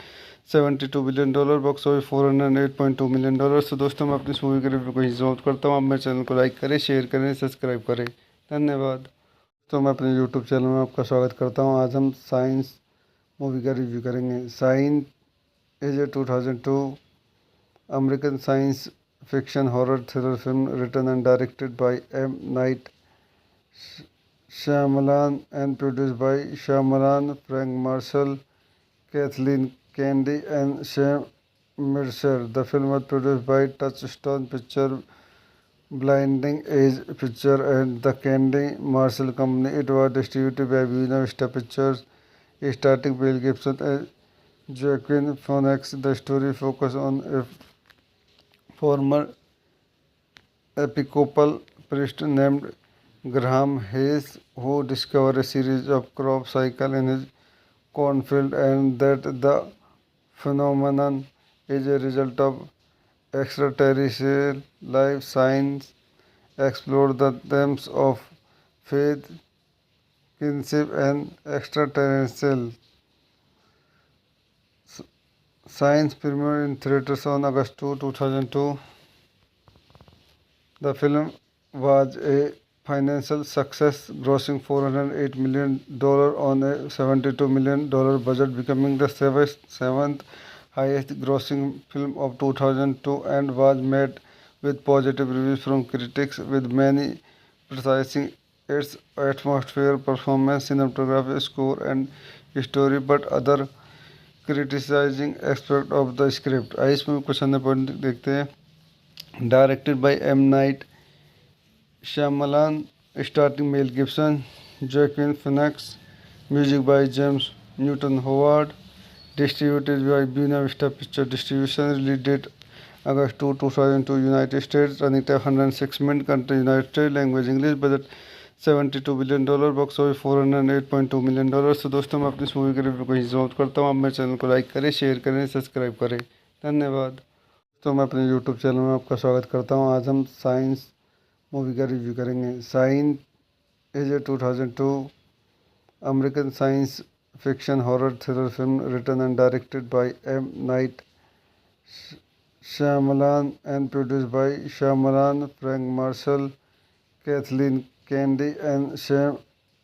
$72 billion, box office $408.2 million. तो दोस्तों, मैं अपनी इस movie के review को यहीं समाप्त करता हूँ। आप मेरे चैनल को लाइक करें, शेयर करें, सब्सक्राइब करें। धन्यवाद। तो मैं अपने यूट्यूब चैनल में आपका स्वागत करता हूँ। आज हम साइंस मूवी का रिव्यू करेंगे। Sign is a 2002 American science fiction horror thriller film written and directed by M Night Shyamalan and produced by Shyamalan, Frank Marshall, Kathleen Kennedy, and Sam Mercer. The film was produced by Touchstone Picture, Blinding Edge Picture, and the Kennedy Marshall Company. It was distributed by Buena Vista Pictures, starring Mel Gibson and Joaquin Phoenix. The story focuses on a former Episcopal priest named Graham Hayes, who discovered a series of crop cycles in his cornfield and that the phenomenon is a result of extraterrestrial life. Science explored the themes of faith, kinship, and extraterrestrial. Science premiered in theaters on August 2, 2002. The film was a financial success, grossing $408 million on a $72 million budget, becoming the seventh highest grossing film of 2002 and was met with positive reviews from critics, with many praising its atmosphere, performance, cinematography, score, and story, but other criticizing aspect of the script. आइए इसमें कुछ अन्य point देखते हैं। Directed by M Night Shyamalan, starring Mel Gibson, Joaquin Phoenix, music by James Newton Howard, distributed by Buena Vista Picture Distribution, release date August 2, 2002, United States, running time 106 minutes, country United States, language English, budget $72 billion, box office $408.2 million. तो दोस्तों, मैं अपनी इस movie के review को यहीं समाप्त करता हूँ। आप मेरे चैनल को लाइक करें, शेयर करें, सब्सक्राइब करें। धन्यवाद। तो मैं अपने यूट्यूब चैनल में आपका स्वागत करता हूं। आज हम साइंस मूवी का रिव्यू करेंगे। Signs is a 2002 American science fiction horror thriller film written and directed by M Night Shyamalan and produced by Shyamalan, Frank Marshall, Kathleen Kennedy, and Sam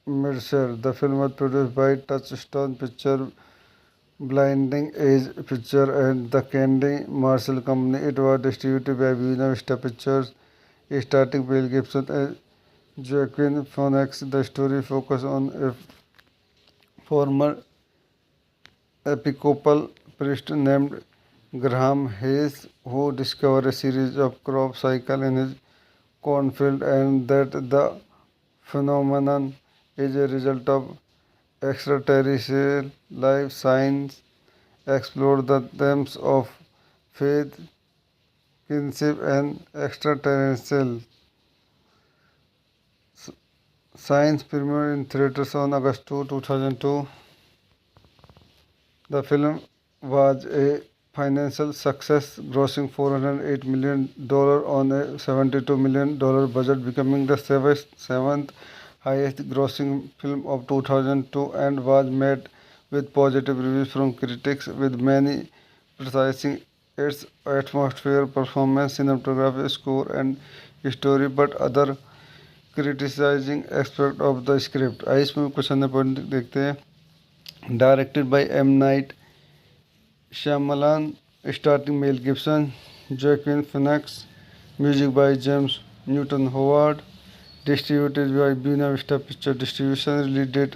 Mercer. The film was produced by Touchstone Picture, Blinding Edge Picture, and the Kennedy Marshall Company. It was distributed by Buena Vista Pictures, starring Mel Gibson and Joaquin Phoenix. The story focuses on a former Episcopal priest named Graham Hayes, who discovered a series of crop cycles in his cornfield and that the phenomenon is a result of extraterrestrial life. Science explored the themes of faith, kinship, and extraterrestrial. Science premiered in theaters on August 2, 2002. The film was a financial success, grossing $408 million on a $72 million budget, becoming the seventh highest grossing film of 2002 and was met with positive reviews from critics, with many praising its atmosphere, performance, cinematography, score, and story, but other criticizing aspect of the script. आइए इसमें कुछ अन्य point देखते हैं। Directed by M. Night Shyamalan, starring Mel Gibson, Joaquin Phoenix, music by James Newton Howard, distributed by Buena Vista Picture Distribution, release date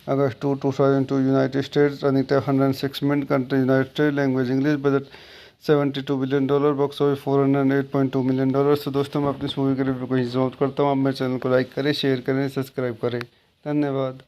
August 2, 2002, United States, running time 106 minutes, country United States, language English, budget $72 billion, box office $408.2 million। तो दोस्तों मैं अपनी इस movie के review को यहीं समाप्त करता हूँ। आप मेरे चैनल को लाइक करें, शेयर करें, सब्सक्राइब करें। धन्यवाद।